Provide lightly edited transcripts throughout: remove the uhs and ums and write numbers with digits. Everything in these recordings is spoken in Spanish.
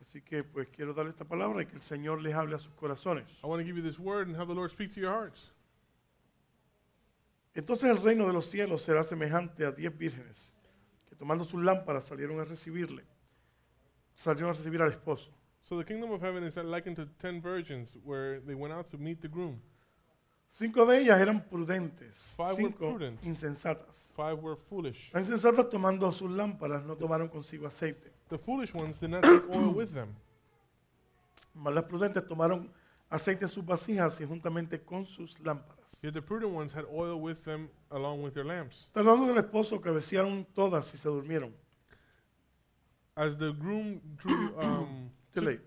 Así que pues quiero darle esta palabra y que el Señor les hable a sus corazones. I want to give you this word and have the Lord speak to your hearts. Entonces el reino de los cielos será semejante a 10 vírgenes que tomando sus lámparas salieron a recibir al esposo. So the kingdom of heaven is likened to 10 virgins where they went out to meet the groom. 5 de ellas eran prudentes, Five were 5 prudent. insensatas. 5 were foolish. Las insensatas tomando sus lámparas no tomaron consigo aceite, The foolish ones did not take oil with them, mas las prudentes tomaron aceite en sus vasijas y juntamente con sus lámparas. yet the prudent ones had oil with them along with their lamps. Tardando del esposo cabecearon todas y se durmieron. As the groom Delay.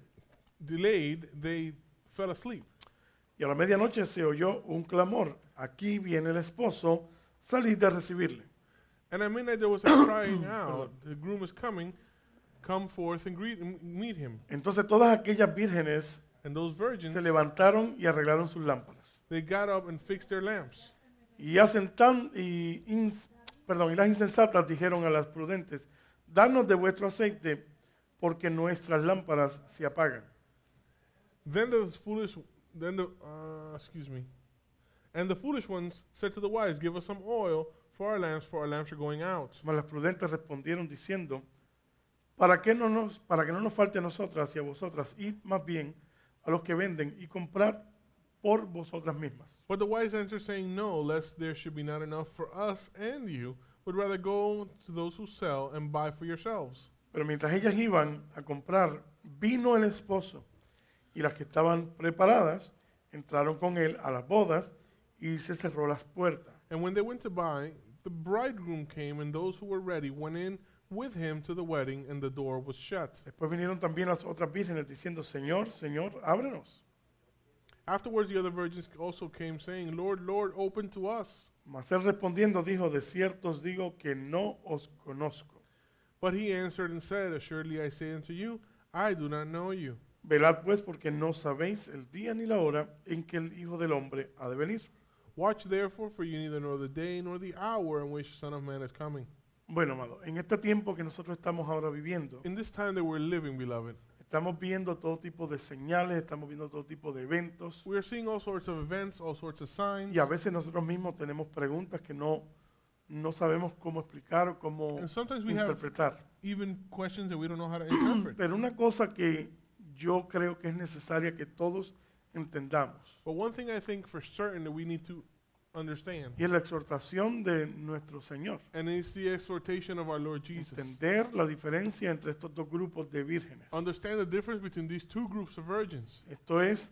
delayed, they fell asleep. Y a la medianoche se oyó un clamor. Aquí viene el esposo, salid a recibirle. And at midnight there was a crying out, the groom is coming, come forth and meet him. Entonces todas aquellas vírgenes And those virgins, se levantaron y arreglaron sus lámparas. they got up and fixed their lamps. Y las insensatas dijeron a las prudentes, danos de vuestro aceite, porque nuestras lámparas se apagan. Then the foolish, then the, excuse me, and the foolish ones said to the wise, give us some oil for our lamps are going out. Mas las prudentes respondieron diciendo, para que no nos falte a nosotras y a vosotras, id más bien a los que venden y comprad por vosotras mismas. But the wise answered, saying, no, lest there should be not enough for us and you, would rather go to those who sell and buy for yourselves. Pero mientras ellas iban a comprar, vino el esposo, y las que estaban preparadas entraron con él a las bodas y se cerró las puertas. And when they went to buy, the bridegroom came, and those who were ready went in with him to the wedding, and the door was shut. Después vinieron también las otras vírgenes diciendo, Señor, Señor, ábrenos. Afterwards the other virgins also came, saying, Lord, Lord, open to us. Mas él respondiendo dijo, de cierto os digo que no os conozco. But he answered and said, assuredly I say unto you, I do not know you. Velad pues porque no sabéis el día ni la hora en que el Hijo del Hombre ha de venir. Watch therefore, for you neither know the day nor the hour in which the Son of Man is coming. Bueno, amado, en este tiempo que nosotros estamos ahora viviendo, In this time that we're living, beloved, estamos viendo todo tipo de señales, estamos viendo todo tipo de eventos, we are seeing all sorts of events, all sorts of signs. y a veces nosotros mismos tenemos preguntas que no sabemos cómo explicar o cómo And sometimes we have interpretar. even questions that we don't know how to interpret. Pero una cosa que yo creo que es necesaria que todos entendamos, But one thing I think for certain that we need to understand, y es la exhortación de nuestro Señor. and it's the exhortation of our Lord Jesus. Entender la diferencia entre estos dos grupos de vírgenes. Understand the difference between these two groups of virgins. Esto es,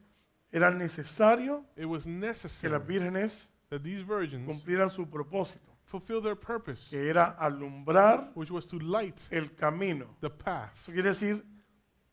era necesario It was que necessary las vírgenes that these virgins cumplieran su propósito, fulfill their purpose, que era alumbrar which was to light el camino. the path. Eso quiere decir,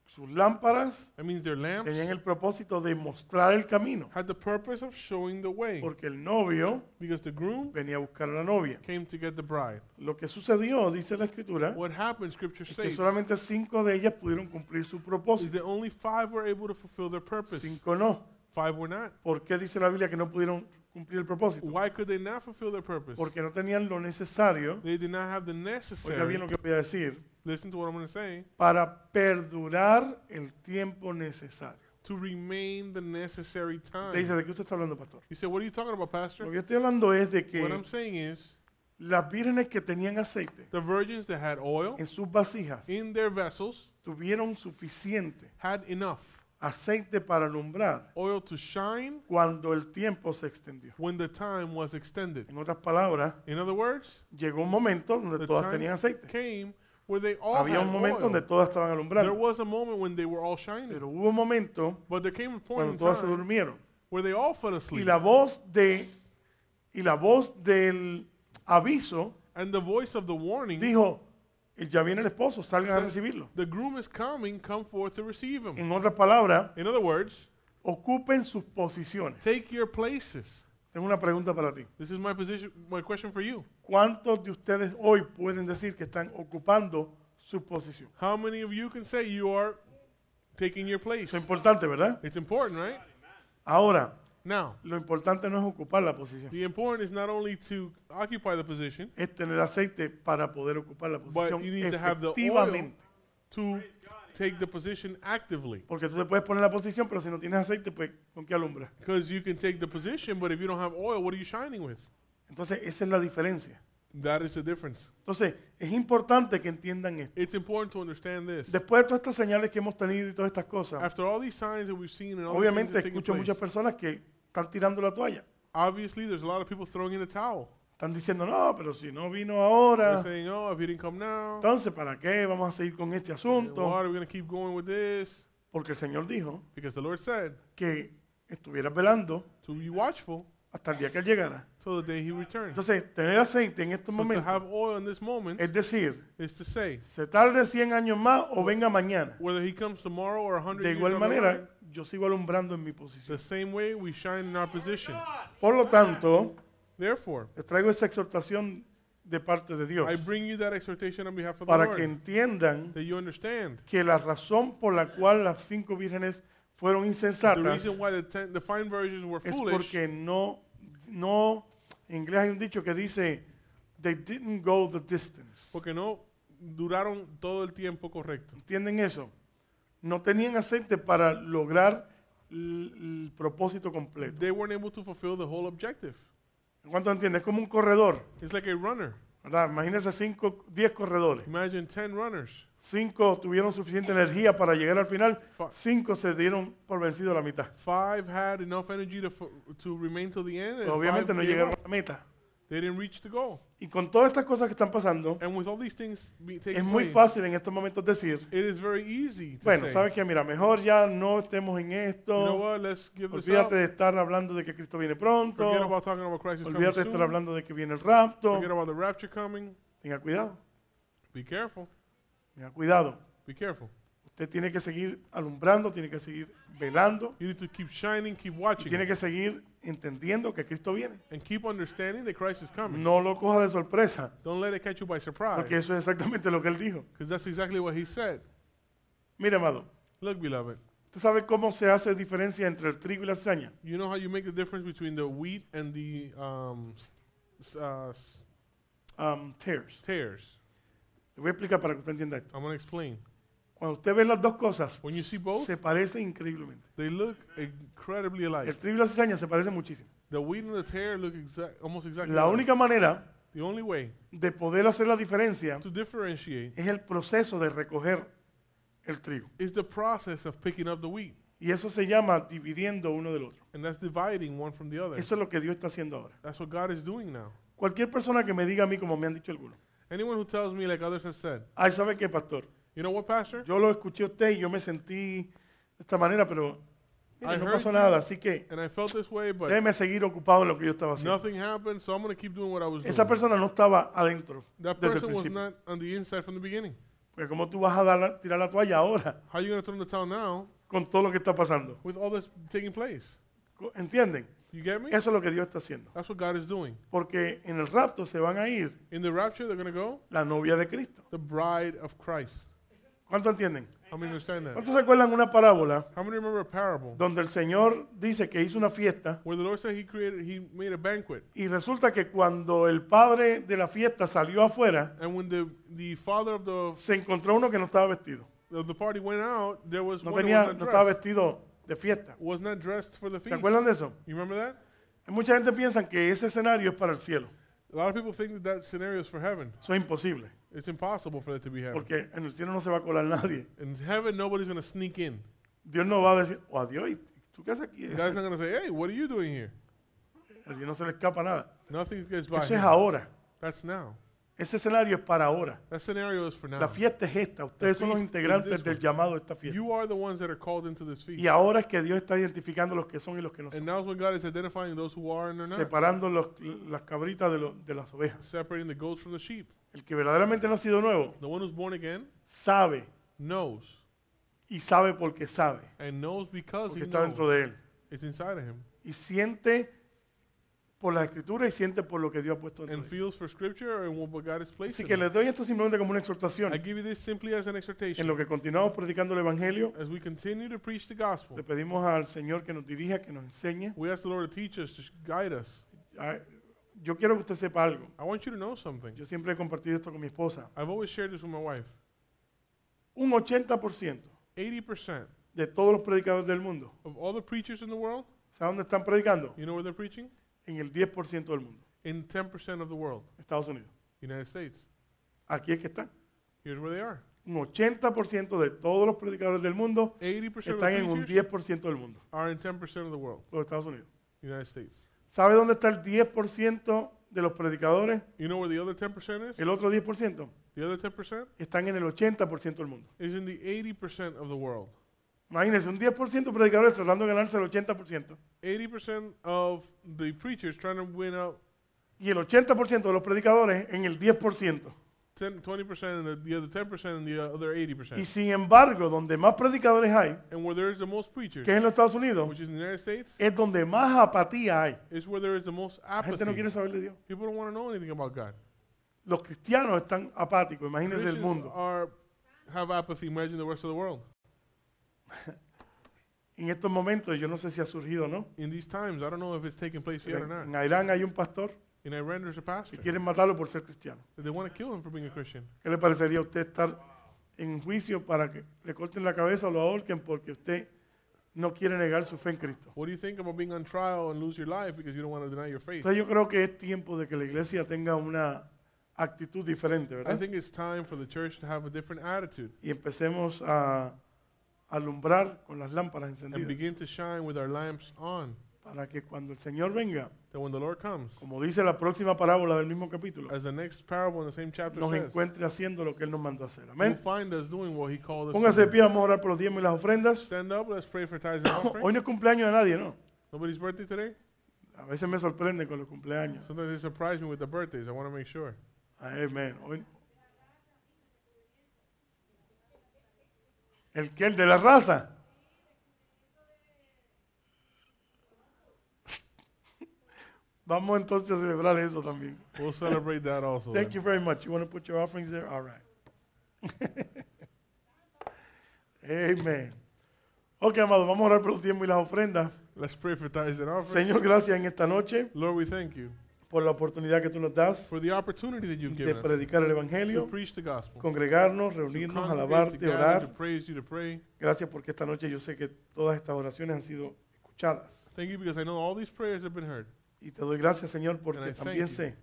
sus lámparas That means their lamps tenían el propósito de mostrar el camino, had the purpose of showing the way, porque el novio because the groom venía a buscar a la novia. came to get the bride. Lo que sucedió, dice la Escritura, What happened, Scripture es que states, solamente 5 de ellas pudieron cumplir su is propósito, that only 5 were able to fulfill their purpose. 5 no. 5 were not. ¿Por qué dice la Biblia que no pudieron cumplir el propósito? Why could they not fulfill their purpose? Porque no tenían lo necesario, They did not have the oiga bien necessary, lo que voy a decir, listen to what I'm going to say, para perdurar el tiempo necesario. to remain the necessary Usted dice, time. ¿de qué usted está hablando, pastor? You say, what are you talking about, Lo Pastor? que yo estoy hablando es de What que I'm saying is, las vírgenes que tenían aceite the virgins that had oil en sus vasijas in their vessels tuvieron suficiente had enough aceite para alumbrar oil to shine cuando el tiempo se extendió. when the time was extended. En otras palabras, In other words, llegó un momento donde the todas time tenían aceite. came where they all Había had un momento donde oil. todas estaban There alumbrando, was a moment when they were all shining, pero hubo un momento but there came a point cuando in todas se time durmieron. where they all fell Y asleep. la voz del aviso And the voice of the warning, dijo, ya viene el esposo, salgan a recibirlo. the groom is coming, come forth to receive him. En otras palabras, In other words, ocupen sus posiciones. take your places. Tengo una pregunta para ti. This is my question for you. ¿Cuántos de ustedes hoy pueden decir que están ocupando su posición? How many of you can say you are taking your place? Eso es importante, ¿verdad? It's important, right? Ahora, Now, lo importante no es ocupar la posición, the important is not only to occupy the position, es tener aceite para poder ocupar la but posición you need to have the oil efectivamente. to take the position actively. Porque tú te puedes poner en la posición, pero si no tienes aceite, pues ¿con qué alumbras? Because you can take the position, but if you don't have oil, what are you shining with? Entonces, esa es la diferencia. That is the difference. Entonces, es importante que entiendan esto. It's important to understand this. Después de todas estas señales que hemos tenido y todas estas cosas, After all these signs that we've seen and all these things obviamente that are taking escucho muchas place, personas que están tirando la toalla. obviously there's a lot of people throwing in the towel. Están diciendo, no, pero si no vino They're ahora, saying, oh, if he didn't come now, entonces ¿para qué vamos a seguir con este then asunto? why are we going to keep going with this? Porque el Señor dijo Because the Lord said que estuvieras velando to be watchful hasta el día que Él llegara. till the day he returns. Entonces, tener aceite en estos So to have momentos, oil in this moment es decir, is to say, se tarde 100 años más o venga mañana. whether he comes tomorrow or 100 De years igual down the line, manera, yo sigo alumbrando en mi posición. the same way we shine in our position. Por lo tanto, Therefore, les traigo esa exhortación de parte de Dios I bring you that exhortation on behalf of the para que Lord, entiendan that you understand que la razón por la cual las 5 vírgenes fueron the insensatas reason why the fine virgins were es foolish, porque en inglés hay un dicho que dice, they didn't go the distance. porque no duraron todo el tiempo correcto. ¿Entienden eso? No tenían aceite para lograr el propósito completo. They weren't able to fulfill the whole objective. ¿Cuánto entienden? Es como un corredor, It's like a runner. ¿verdad? Imagínense 10 corredores. Imagine 10 runners. 5 tuvieron suficiente energía para llegar al final, Fa- 5 se dieron por vencido a la mitad. 5 had enough energy to remain till the end, and Obviamente 5 no gave llegaron up. a la meta. They didn't reach the goal. Y con todas estas cosas que están pasando, And with all these things es taking muy place, fácil en estos momentos decir, it is very easy to bueno, say, ¿sabes qué? Mira, mejor ya no estemos en you know esto. what, let's give this up. Olvídate de estar hablando de que Cristo viene pronto. Forget about talking about Christ is coming Olvídate de estar soon. hablando de que viene el rapto. Forget about the rapture coming. Tenga cuidado, Be careful. tenga cuidado. Be careful. Usted tiene que seguir alumbrando, tiene que seguir velando, You need to keep shining, keep y watching, tiene que seguir entendiendo que Cristo viene. and keep understanding that Christ is coming. No lo coja de sorpresa, Don't let it catch you by surprise, porque eso es exactamente lo que Él dijo. because that's exactly what he said. Mire, amado, Look, beloved, ¿usted sabe cómo se hace diferencia entre el trigo y la cizaña? you know how you make the difference between the wheat and the Tares. tares? Le voy a explicar para que usted entienda esto. I'm going to explain. Cuando usted ve las dos cosas, When you see both, se parecen increíblemente. they look incredibly alike. El trigo y la cizaña se parecen muchísimo. The wheat and the tare look almost exactly La alike. única manera The only way de poder hacer la diferencia to differentiate es el proceso de recoger el trigo. is the process of picking up the wheat, Y eso se llama dividiendo uno del otro. and that's dividing one from the other. Eso es lo que Dios está haciendo ahora. That's what God is doing now. Cualquier persona que me diga a mí, como me han dicho algunos, Anyone who tells me, like others have said, ay, ¿sabe qué, pastor? you know what, Pastor? Yo lo escuché a usted y yo me sentí de esta manera, pero mire, I no heard pasó you. nada, así que And I felt this way, but déjeme seguir ocupado en lo que yo estaba haciendo. nothing happened, so I'm going to keep doing what I was doing. Esa persona no estaba adentro That desde el person was principio. not on the inside from the beginning. Porque ¿cómo tú vas a tirar la toalla ahora How are you going to turn the towel now con todo lo que está pasando? with all this taking place? ¿Entienden? You get me? Eso es lo que Dios está haciendo. That's what God is doing. Porque en el rapto se van a ir In the rapture, they're going to go la novia de Cristo. the bride of Christ. ¿Cuánto entienden? How many understand that? ¿Cuántos se acuerdan una parábola How many remember a parable donde el Señor dice que hizo una fiesta where the Lord said he made a banquet, y resulta que cuando el padre de la fiesta salió afuera, and when the father of se encontró uno que no estaba vestido? the party went out, there was No one that no estaba was not dressed. vestido de fiesta. Was not dressed for the ¿Se feast. acuerdan de eso? You remember that? Hay mucha gente piensa que ese escenario es para el cielo. A lot of people think that scenario is for heaven. Eso es imposible, It's impossible for it to be heaven. porque en el cielo no se va a colar nadie. In heaven, nobody's going to sneak in. Dios no va a decir, oh, adiós, ¿y tú qué haces aquí? God's not going to say, hey, what are you doing here? A Dios no se le escapa nada. Nothing gets by Eso es him. ahora. That's now. Ese escenario es para ahora. That scenario is for now. La fiesta es esta. Ustedes son los feast is integrantes this del one. llamado de esta fiesta. You are the ones that are called into this feast. Y ahora es que Dios está identificando los que son y los que no And son. now is when God is identifying those who are and are not. Separando las cabritas de las ovejas. Separating the goats from the sheep. El que verdaderamente ha nacido nuevo The one who's born again sabe knows. y sabe porque sabe. And knows because Porque he está knows. dentro de él. It's inside of him. Y siente por la escritura y siente por lo que Dios ha puesto dentro And de él. feels for scripture and what God has placed Así in que him. les doy esto simplemente como una exhortación. I give you this simply as an En exhortation. lo que continuamos predicando el Evangelio, As we continue to preach the gospel, le pedimos al Señor que nos dirija, que nos enseñe. we ask the Lord to teach us, to guide us. Ah, Yo quiero que usted sepa algo. I want you to know something. Yo siempre he compartido esto con mi esposa. I've always shared this with my wife. un 80% 80% de todos los predicadores del mundo, of all the preachers in the world, ¿sabe dónde están predicando? you know where they're preaching? En el 10% del mundo, In 10% of the world, Estados Unidos. United States. Aquí es que están. Here's where they are. Un 80% de todos los predicadores del mundo 80% of están the en un preachers 10% del mundo, are in 10% of the world, los Estados Unidos. United States. ¿Sabe dónde está el 10% de los predicadores? You know where the other 10% is? El otro 10% The other 10% están en el 80% del mundo. is in the 80% of the world. Imagínense, un 10% de predicadores tratando de ganarse el 80%. 80% of the preachers trying to win out Y el 80% de los predicadores en el 10%. 20% and the other 10% and the other Y 80%. sin embargo, donde más predicadores hay, And where there is the most preachers, que es en los Estados Unidos, which is in the United States, es donde más apatía hay. is where there is the most La gente no quiere apathy. saber de Dios. People don't want to know anything about God. Los cristianos están apáticos, imagínense el Christians mundo. have apathy. Imagine the rest of the world. En estos momentos, yo no sé si ha surgido o no, In these times, I don't know if it's taking place yet or en not. Irán hay un pastor In Iran, there's a que pastor. quieren matarlo por ser cristiano. They want to kill him for being a Christian. ¿Qué le parecería a usted estar en juicio para que le corten la cabeza o lo ahorquen porque usted no quiere negar su fe en Cristo? What do you think about being on trial and lose your life because you don't want to deny your faith? Entonces yo creo que es tiempo de que la iglesia tenga una actitud diferente, I ¿verdad? think it's time for the church to have a different attitude Y empecemos a alumbrar con las lámparas and encendidas begin to shine with our lamps on. para que cuando el Señor venga, That when the Lord comes, como dice la próxima parábola del mismo capítulo, as the next parable in the same chapter nos says, encuentre haciendo lo que Él nos mandó a hacer. you'll Amén. find us doing what He called us Póngase to de do. pie, vamos a orar por los diezmos y las ofrendas. Stand up, let's pray for tithes and offering. Hoy no es cumpleaños de nadie, ¿no? Nobody's birthday today? A veces me sorprende con los cumpleaños. Sometimes they surprise me with the birthdays. I want to make sure. Amén. ¿El que? ¿El de la raza? Vamos entonces a celebrar eso también. We'll celebrate that also. Thank then. you very much. You want to put your offerings there? All right. Amen. Ok, amados, vamos a orar por los diezmos y las ofrendas. Let's pray for tithes and offering. Señor, gracias en esta noche Lord, we thank you por la oportunidad que tú nos das for the opportunity that you've de given us predicar el to Evangelio, preach the gospel, congregarnos, to reunirnos, congregate alabarte, together, to orar. praise you, to pray. Gracias porque esta noche yo sé que todas estas oraciones han sido escuchadas. Thank you because I know all these prayers have been heard. Y te doy gracias, Señor, And I porque thank también you. sé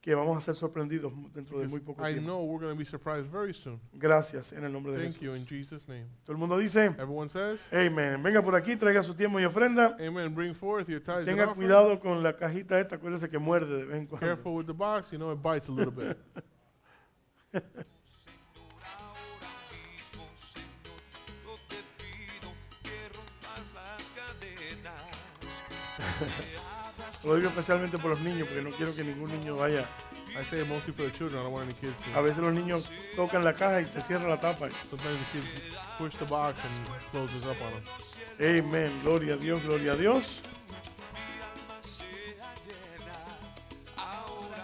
que vamos a ser sorprendidos dentro de muy Because poco I tiempo. know we're going to be surprised very soon. Gracias en el nombre de Thank you Jesús. in Jesus' name. Todo el mundo dice, Everyone says, Amen. Venga por aquí, traiga su tiempo y ofrenda. amen. Bring forth your tithes and Tenga offering. cuidado con la cajita esta, acuérdese que muerde de vez en cuando. Careful with the box. You know, it bites a little bit. Lo digo especialmente por los niños, porque no quiero que ningún niño vaya. I say it mostly for the children. I don't want any kids A to. veces los niños tocan la caja y se cierra la tapa. Sometimes the kids push the box and closes up on them. Amen. Gloria a Dios, gloria a Dios.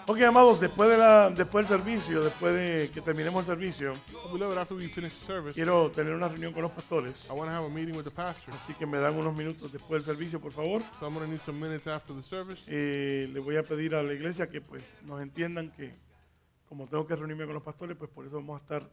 Ok, amados, después del servicio, después de que terminemos el servicio, Beloved, after we finish the service, quiero tener una reunión con los pastores. I want to have a meeting with the pastor. Así que me dan unos minutos después del servicio, por favor. So I'm going to need some minutes after the service. Le voy a pedir a la iglesia que pues nos entiendan que como tengo que reunirme con los pastores, pues por eso vamos a estar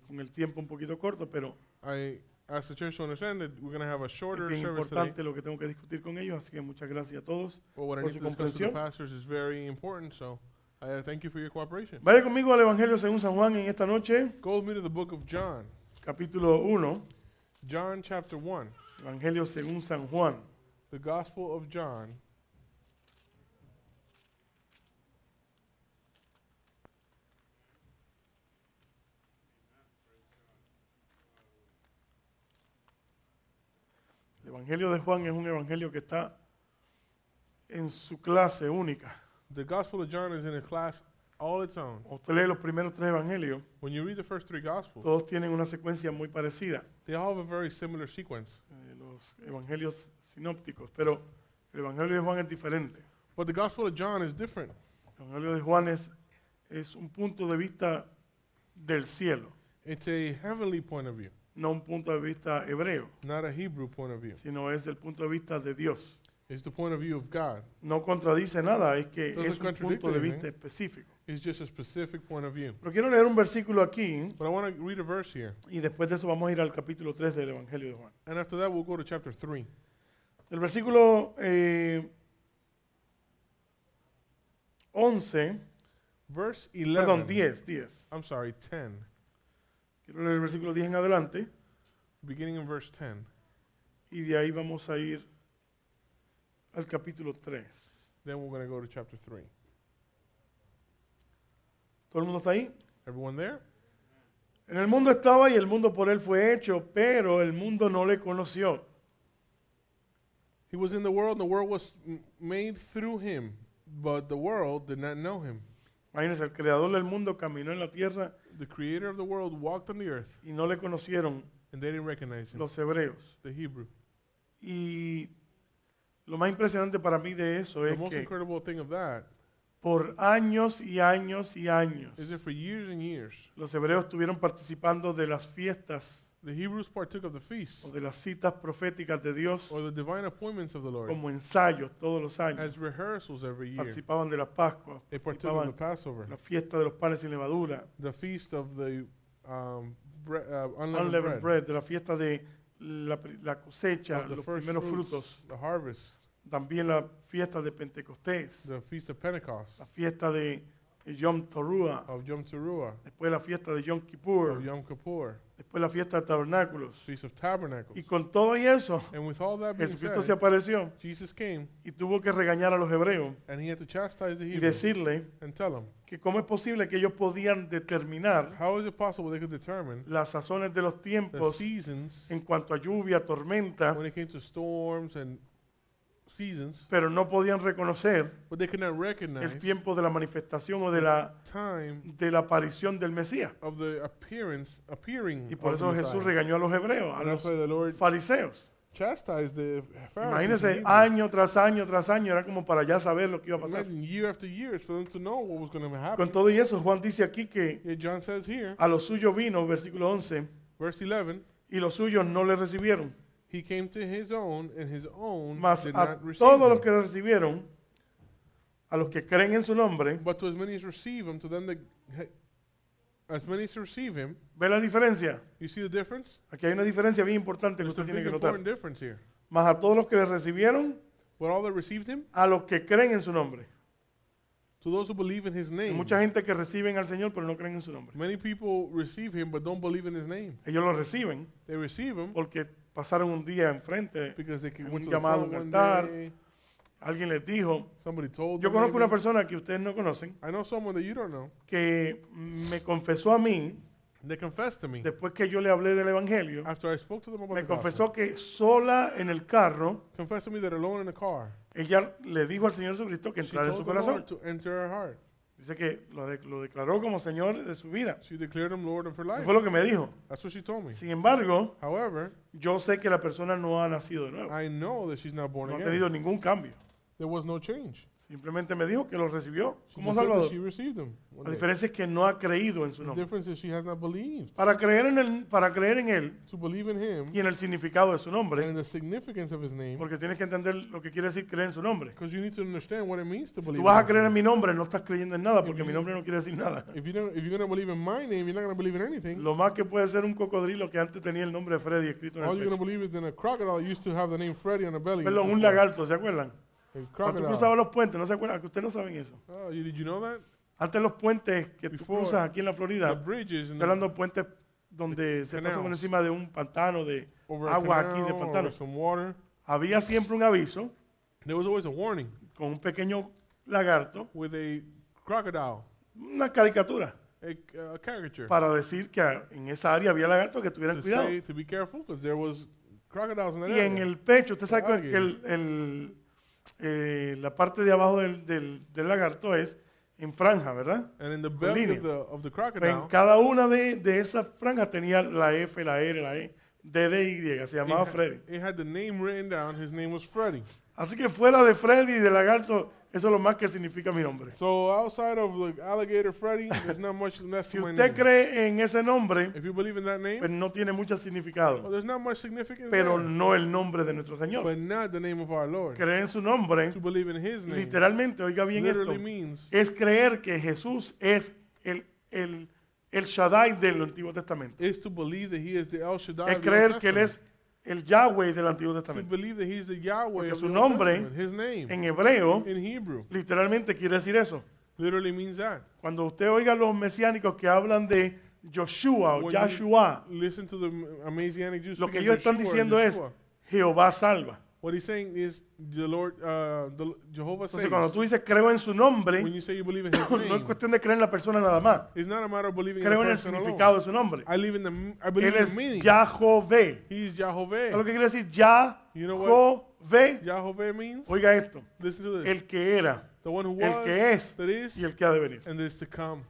con el tiempo un poquito corto, pero I ask the church to understand that we're going to have a es shorter bien service today. importante lo que tengo que discutir con ellos, así que muchas gracias a todos. But what I por need su to discuss with the comprensión. pastors is very important. So I thank you for your cooperation. Vaya conmigo al Evangelio según San Juan en esta noche, Go with me to the book of John. capítulo 1, John chapter 1. Evangelio según San Juan. The Gospel of John. El Evangelio de Juan es un evangelio que está en su clase única. The Gospel of John is in a class all its own. Cuando usted lee los primeros tres evangelios, When you read the first three Gospels, todos tienen una secuencia muy parecida, they all have a very similar sequence. los evangelios sinópticos, pero el evangelio de Juan es diferente. But the Gospel of John is different. El evangelio de Juan es un punto de vista del cielo, It's a heavenly point of view, no un punto de vista hebreo, not a Hebrew point of view. sino es el punto de vista de Dios. It's the point of view of God. No contradice nada, es que Doesn't es un contradict punto de anything. vista específico. It's just a specific point of view. Pero quiero leer un versículo aquí But I want to read a verse here. y después de eso vamos a ir al capítulo 3 del Evangelio de Juan. And after that, we'll go to chapter 3. El versículo 11, Verse perdón, 11. 10. I'm sorry, 10. Quiero leer el versículo 10 en adelante Beginning in verse 10. y de ahí vamos a ir al capítulo 3. Then we're going to go to chapter 3. ¿Todo el mundo está ahí? Everyone there? En el mundo estaba y el mundo por él fue hecho, pero el mundo no le conoció. He was in the world, and the world was made through him, but the world did not know him. Imagínense, el creador del mundo caminó en la tierra The creator of the world walked on the earth, y no le conocieron and they didn't recognize him, los hebreos. the Hebrew. Y lo más impresionante para mí de eso The es most que incredible thing of that por años y años y años is that for years and years, los hebreos estuvieron participando de las fiestas the Hebrews partook of the o feasts de las citas proféticas de Dios or the divine appointments of the Lord como ensayos todos los años. as rehearsals every year. Participaban de la Pascua, They partook of the participaban Passover, de la fiesta de los panes sin levadura, the feast of the unleavened unleavened bread, bread, de la fiesta de la cosecha, of the los first primeros fruits, frutos, the harvest, también la fiesta de Pentecostés, the feast of Pentecost, la fiesta de Yom Teruah, of Yom Teruah, después la fiesta de Yom of Kippur, Yom Kippur, después la fiesta de Tabernáculos. Feast of Tabernacles. Y con todo y eso, And with all that being Jesucristo se said, apareció Jesus came y tuvo que regañar a los hebreos and he had to chastise the y Hebrews decirle and tell them, que cómo es posible que ellos podían determinar how is it possible they could determine las sazones de los the tiempos seasons en cuanto a lluvia, tormenta, when it came to storms and seasons, pero no podían reconocer but they could not el recognize tiempo de la manifestación o time de la aparición del Mesías? of the appearing Y por of the eso Jesús Messiah. regañó a los hebreos, a And that's los why the Lord fariseos. chastised the Pharisees. and Imagínense, Hebrews. año tras año tras año, era como para ya saber lo que iba a pasar. Imagine year after year for them to know what was going to happen. Con todo y eso, Juan dice aquí que Yet John says here, a los suyos vino, versículo 11, verse 11, y los suyos no le recibieron. he came to his own, and his own Mas did a not receive todos los him. que le recibieron, a los que creen en su nombre, But to as many as receive him, to them that as many as receive him, ¿ve la diferencia? you see the difference? Aquí hay una diferencia bien importante que There's a usted tiene big que notar. important difference here. Mas a todos los que le recibieron, But all that received him, a los que creen en su nombre. to those who believe in his Hay name. mucha gente que reciben al Señor pero no creen en su nombre. Many people receive him but don't believe in his name. Ellos lo reciben They receive him porque pasaron un día enfrente, because they un went to the llamado, front un one altar. day, alguien les dijo. somebody told Yo them. conozco una maybe. persona que ustedes no conocen I know someone that you don't know. que me confesó a mí, They confessed to me después que yo le hablé del Evangelio, after I spoke to them about me the gospel. confesó que sola en el carro, Confessed to me that alone in the car, ella le dijo al Señor Jesucristo que she entrara en told su the Lord corazón. to enter her heart. Dice que lo declaró como Señor de su vida. She declared him Lord of her Eso life. fue lo que me dijo. That's what she told me. Sin embargo, However, yo sé que la persona no ha nacido de nuevo. I know that she's not born No ha again. tenido ningún cambio. There was no change. Simplemente me dijo que lo recibió She como just said that Salvador. she received him. one La day. diferencia es que no ha creído en su The nombre. difference is she has not believed. Para creer en él To believe in him y en el significado de su and nombre, in the significance of his name, porque tienes que entender lo que quiere decir creer en su nombre. because you need to understand what it means to Si believe tú vas a in creer his en name. mi nombre, no estás creyendo en nada, porque If mi you- nombre no quiere decir nada. If you're going to believe in my name, you're not going to believe in anything. Lo más que puede ser un cocodrilo que antes tenía el nombre de Freddy escrito en All el you're going to pecho. believe is in a crocodile that used to have the name Freddy on the belly. Perdón, un lagarto, ¿se acuerdan? A Cuando tú crocodile. cruzabas los puentes, ¿no se acuerdan? Que ustedes no saben eso. Oh, did you know that? Antes los puentes que tú Before, cruzas aquí en la The Florida, bridges estoy and hablando de puentes donde se pasa por canals. encima de un pantano, de over a agua canal aquí de or pantano. some water. Había siempre un aviso There was always a warning con un pequeño lagarto, with a crocodile, una caricatura, a caricature, para decir que en esa área había lagartos que tuvieran to cuidado. say to be careful because there was crocodiles in that Y en area. el pecho, usted sabe que Alligators. la parte de abajo del lagarto es en franja, ¿verdad? And in the con belly línea. of the Pues crocodile, en cada una de esas franjas tenía la F, la R, la E, D, D, Y, se llamaba Freddy. it had the name written down. His name was Freddy. Así que fuera de Freddy y de lagarto, Eso es lo más que significa mi nombre. So outside of like Alligator Freddy, there's not much left Si to my usted name. cree en ese nombre, If you believe in that name, pues no tiene mucho well, significado, there's not much significance pero there, no el nombre de nuestro Señor. but not the name of our Lord. Creer en su nombre, To believe in His name literalmente, oiga bien esto, literally means es creer que Jesús es el Shaddai del Antiguo Testamento. is to believe that He is the El Shaddai Es of the Old creer que Él Testament. es el Yahweh del Antiguo To Testamento. believe that He is the Yahweh Porque of su the Old nombre Testament. His name En hebreo, in Hebrew literalmente quiere decir eso. literally means that. Cuando usted oiga a los mesiánicos que hablan de Joshua o When Yahshua, you listen to the Messianic Jews lo que speaking ellos están Yeshua or diciendo es Yeshua, Jehová salva. what he's saying is the Lord, the Jehovah Entonces, cuando saves. tú dices creo en su nombre, When you say you believe in His no es name, cuestión de creer en la persona nada más. it's not a matter of believing in Creo the en el person significado alone. de su nombre. I believe Él in the es meaning. Yahweh. He's ¿Sabes lo Jehovah. que quiere decir You know what Yahweh? Jehovah means? Oiga esto, Listen to this. el que era, The one who el was, que es that is, y el que ha de venir. and is to come.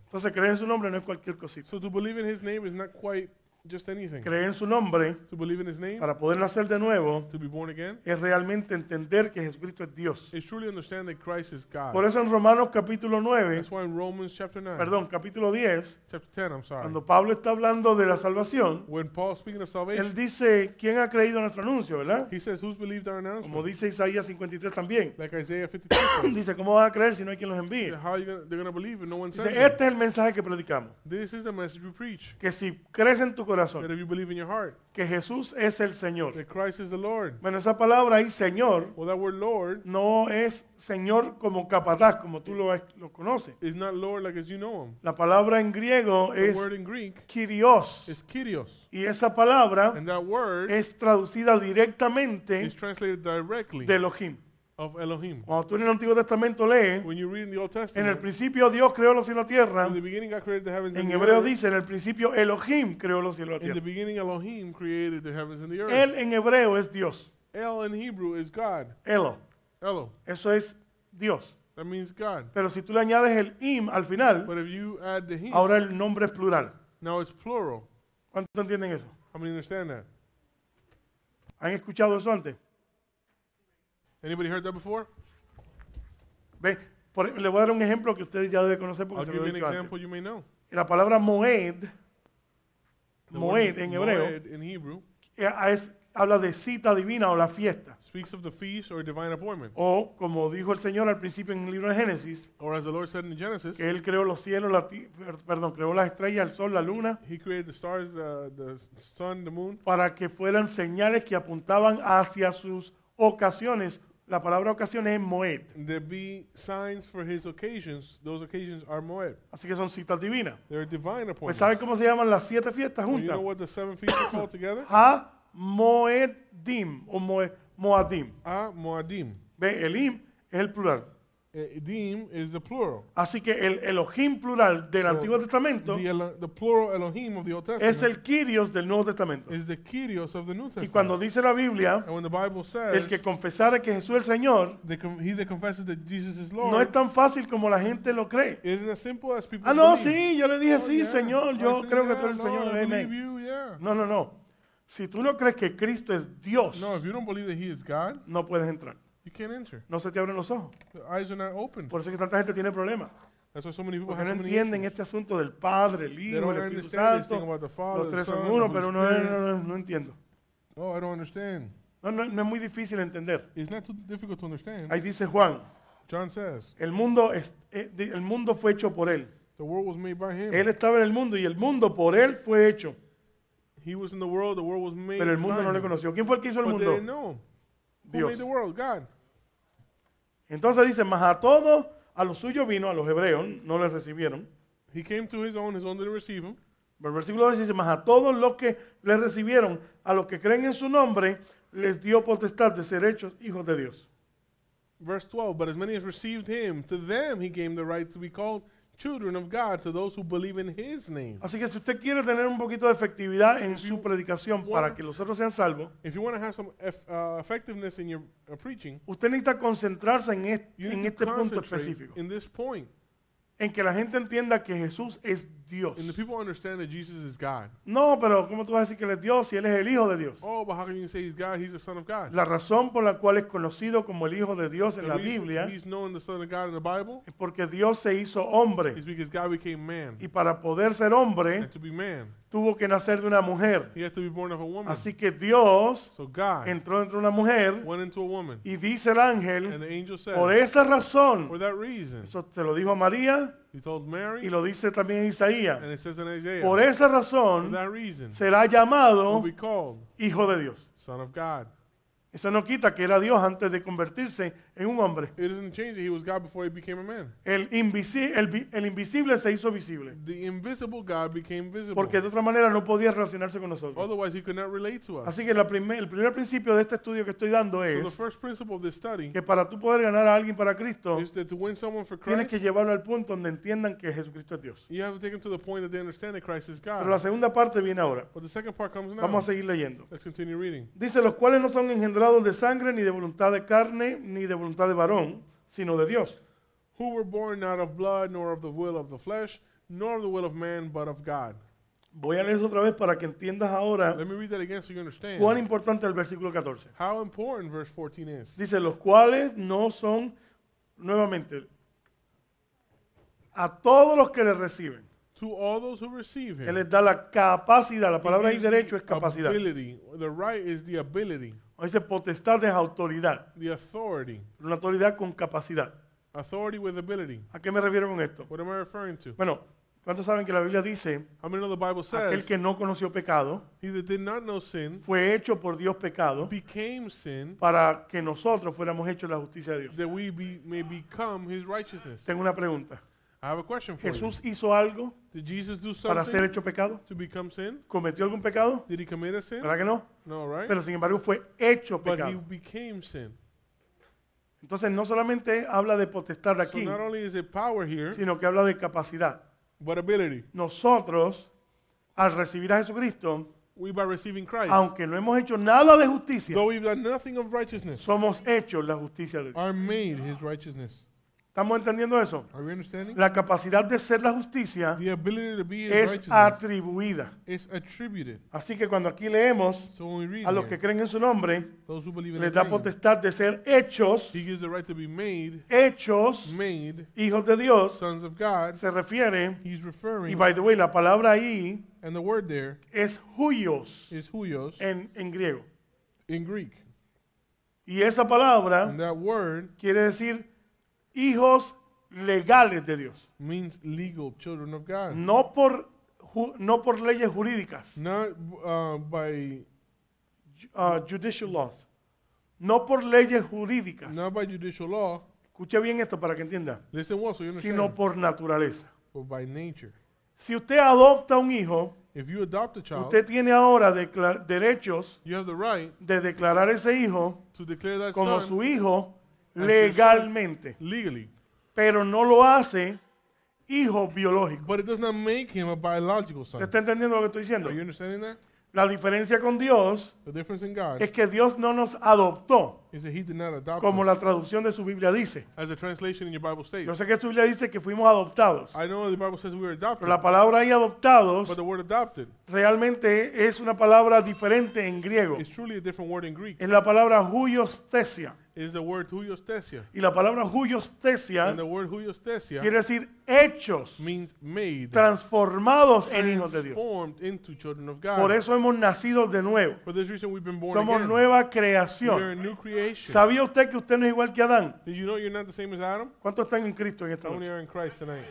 Entonces creer en su nombre no es cualquier cosita. So to believe in His name is not quite just anything. Creer en su nombre To believe in His name, para poder nacer de nuevo to be born again, es realmente entender que Jesucristo es Dios. is truly understand that Christ is God. Por eso en Romanos capítulo 9, That's why in Romans chapter 9, perdón, capítulo 10, chapter 10, I'm sorry, cuando Pablo está hablando de la salvación, when Paul's speaking of salvation, él dice, ¿quién ha creído nuestro anuncio, verdad? he says, who's believed our Como announcement? dice Isaías 53 también. Like Isaiah 53 Dice, ¿cómo van a creer si no hay quien los envíe? says, how are you gonna, they're going to believe if no one sends Dice, them? este es el mensaje que predicamos. This is the message we preach. Que si crees en tu That corazón if you believe in your heart, que Jesús es el Señor. that Christ is the Lord. Bueno, esa palabra ahí, Señor, Well, that word Lord no es Señor como capataz, como tú lo conoces. is not Lord like as you know Him. La palabra en griego The es word in Greek Kyrios. is Kyrios. Y esa palabra And that word es traducida directamente is translated directly de Elohim. of Elohim. Cuando tú en el Antiguo Testamento lees, When you read in the Old en el Testament, principio Dios creó los cielos y la tierra. in the beginning God created the heavens and En the hebreo earth. dice, en el principio Elohim creó los cielos y la In the tierra. beginning Elohim created the heavens and the earth. Él en hebreo es Dios. El in Hebrew is God. Elo. Elo. Eso es Dios. That means God. Pero si tú le añades el im al final, But if you add the him, ahora el nombre es plural. now it's plural. ¿Cuántos entienden eso? How many understand that? ¿Han escuchado eso antes? Anybody heard that before? Ve, le voy a dar un ejemplo que ustedes ya deben conocer porque I'll se give lo he you an dicho antes. example you may know. La palabra moed, The moed word en hebreo, moed in Hebrew habla de cita divina o la fiesta. speaks of the feast or divine appointment. O, como dijo el Señor al principio en el libro de Génesis, Or as the Lord said in Genesis, que Él creó los cielos, creó las estrellas, el sol, la luna, He created the stars, the sun, the moon, para que fueran señales que apuntaban hacia sus ocasiones. La palabra ocasiones es moed, there be signs for His occasions. Those occasions are moed. así que son citas divinas. They're divine Pues appointments. ¿saben cómo se llaman las 7 fiestas And you juntas? know what the 7 feasts are called together? Ha Moedim o Moadim. Moadim. Ve, Elim es el plural. Edim is the plural. Así que el Elohim plural del So, Antiguo Testamento The plural Elohim of the Old es Testament el Kyrios del Nuevo Testamento. is the Kyrios of the New Y Testament. cuando dice la Biblia, And when the Bible el says, que confesara que Jesús es el Señor, he that confesses that Jesus is no es Lord, tan fácil como la gente lo cree. it isn't as simple as people Ah, no, believe. sí, yo le dije, Oh, sí, yeah. Señor, yo I say, creo que yeah, tú eres el Lord, Señor. I believe Amén. you, yeah. No, no, no. Si tú no crees que Cristo es Dios, No, if you don't believe that He is God, no puedes entrar. you can't enter. No se te abren los ojos. The eyes are not open. Por eso es que tanta gente tiene problemas. That's why so many people Porque have no so many entienden issues. este asunto del Padre, el They Hijo, don't el Espíritu understand this thing Santo. about the Father, Los the tres Son, son the uno, Holy pero Spirit. no entiendo. Oh, I don't understand. No es muy difícil entender. It's not too difficult to understand. Ahí dice Juan, John says, el mundo fue hecho por Él. the world was made by Him. Él estaba en el mundo y el mundo por Él fue hecho. He was in the world was made Pero el mundo by no le Him. conoció. ¿Quién fue el que hizo el But they didn't mundo? know Him. Who Dios. made the world? God. Entonces dice, más a todos, a los suyos vino, a los hebreos, no les recibieron. He came to His own didn't receive Him. Pero el versículo 2 dice, más a todos los que le recibieron, a los que creen en su nombre, les dio potestad de ser hechos hijos de Dios. Verse 12, but as many as received Him, to them He gave the right to be called children of God, to those who believe in His name. Así que si usted quiere tener un poquito de efectividad en su predicación para que los otros sean salvos, If you want to have some effectiveness in your preaching, usted necesita concentrarse you en need to este punto concentrate específico. in this point. En que la gente entienda que Jesús es Dios. And the people understand that Jesus is God. No, pero ¿cómo tú vas a decir que Él es Dios si Él es el Hijo de Dios? Oh, but how can you say he's God? He's the Son of God. La razón por la cual es conocido como el Hijo de Dios en The la reason Biblia he's known the Son of God in the Bible es porque Dios se hizo hombre. is because God became man. Y para poder ser hombre, And to be man, tuvo que nacer de una mujer. he had to be born of a woman. Así que Dios So God entró dentro de una mujer went into a woman. y dice el And ángel, the angel said, por esa razón, for that reason, eso se lo dijo a María he told y Mary, lo dice también Isaías, and it says in Isaiah, por esa for razón that reason, será llamado will be called Hijo de Dios. Son of God. Eso no quita que era Dios antes de convertirse en un hombre. It doesn't change that he was God before he became a man. El invisible se hizo visible, The invisible God became visible. porque de otra manera no podía relacionarse con nosotros. Otherwise, he could not relate to us. Así que el primer principio de este estudio que estoy dando So the es first principle of this study que para tú poder ganar a alguien para Cristo, is that to win someone for tienes que Christ, llevarlo al punto donde entiendan que Jesucristo es Dios. you have to take them to the point that they understand that Christ is Pero God. la segunda parte viene ahora. But the second part comes now. Vamos a seguir leyendo. Let's continue reading. Dice, los cuales no son engendrados de sangre, ni de voluntad de carne, ni de voluntad de varón, sino de Dios. Who were born not of blood, nor of the will of the flesh, nor of the will of man, but of God. Voy a leer eso otra vez para que entiendas ahora Let me read that again so you understand cuán importante es el versículo 14. how important verse 14 is. Dice, los cuales no son, nuevamente, a todos los que le reciben. To all those who receive Él him, les da la capacidad, la he palabra ahí gives derecho es the capacidad. ability. The right is the ability, O dice potestad es autoridad, the authority. una autoridad con capacidad. Authority with ability. ¿A qué me refiero con esto? What am I referring to? Bueno, ¿cuántos saben que la Biblia dice, How many know the Bible aquel says, que no conoció pecado, he that did not know sin fue hecho por Dios pecado, became sin, para que nosotros fuéramos hechos la justicia de Dios? that we may become his righteousness. Tengo una pregunta. I have a question for you. ¿Jesús hizo algo Did Jesus do para ser something hecho pecado? to become sin? ¿Cometió algún pecado? Did he commit a sin? ¿Verdad que no? No, right? Pero sin embargo fue hecho But he pecado. became sin. Entonces no solamente habla de potestad So aquí, not only is it power here, sino que habla de capacidad. but ability. Nosotros, al recibir a Jesucristo, We by receiving Christ, aunque no hemos hecho nada de justicia, though we've done nothing of righteousness, somos hechos la justicia de Dios. are made his righteousness. ¿Estamos entendiendo eso? Are we understanding? La capacidad de ser la justicia The ability to be his es righteousness atribuida. is attributed. Así que cuando aquí leemos So when we read a los que here, creen en su nombre, those who believe in les his da name, potestad de ser hechos, he gives the right to be made hijos de Dios. sons of God. Se refiere, He's y referring, by the way, la palabra ahí and the word there es huios is huios en griego. in Greek. Y esa palabra And that word quiere decir hijos legales de Dios. means legal children of God. No por leyes jurídicas, Not by judicial laws. No por leyes jurídicas. not by judicial law. Escuche bien esto para que entienda. Listen well so you understand. Sino por naturaleza. But by nature. Si usted adopta un hijo, If you adopt a child, usted tiene ahora derechos you have the right de declarar ese hijo to declare that como son su hijo as your legalmente, legally. pero no lo hace hijo biológico. But it does not make him a biological ¿Usted son. está entendiendo lo que estoy diciendo? Are you understanding that? La diferencia con Dios The difference in God es que Dios no nos adoptó, is that he did not adopt como us. la traducción de su Biblia dice. As the translation in your Bible states. Yo sé que su Biblia dice que fuimos adoptados, I know the Bible says we were adopted, pero la palabra ahí adoptados but the word adopted realmente es una palabra diferente en griego. is truly a different word in Greek. Es la palabra huiostesia. It's the word huiostesia. Y la palabra And huiostesia the word huiostesia quiere decir hechos, means made, transformados en hijos de Dios. transformed into children of Por God. eso hemos nacido de nuevo. For this reason we've been born Somos again. nueva We are a creación. new creation. ¿Sabía usted que usted no es igual que Adán? Did you know you're not the same as Adam? ¿Cuántos están en Cristo en esta How many noche? are in Christ tonight?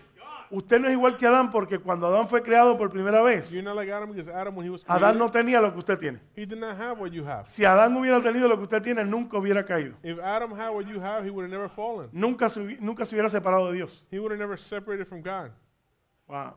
Usted no es igual que Adán porque cuando Adán fue creado por primera vez, You're not like Adam because Adam, when he was Adán created, no tenía lo que usted tiene. he did not have what you have. Si Adán hubiera tenido lo que usted tiene, nunca hubiera caído. If Adam had what you have, he would have never fallen. Nunca se hubiera separado de Dios. He would have never separated from God. Wow.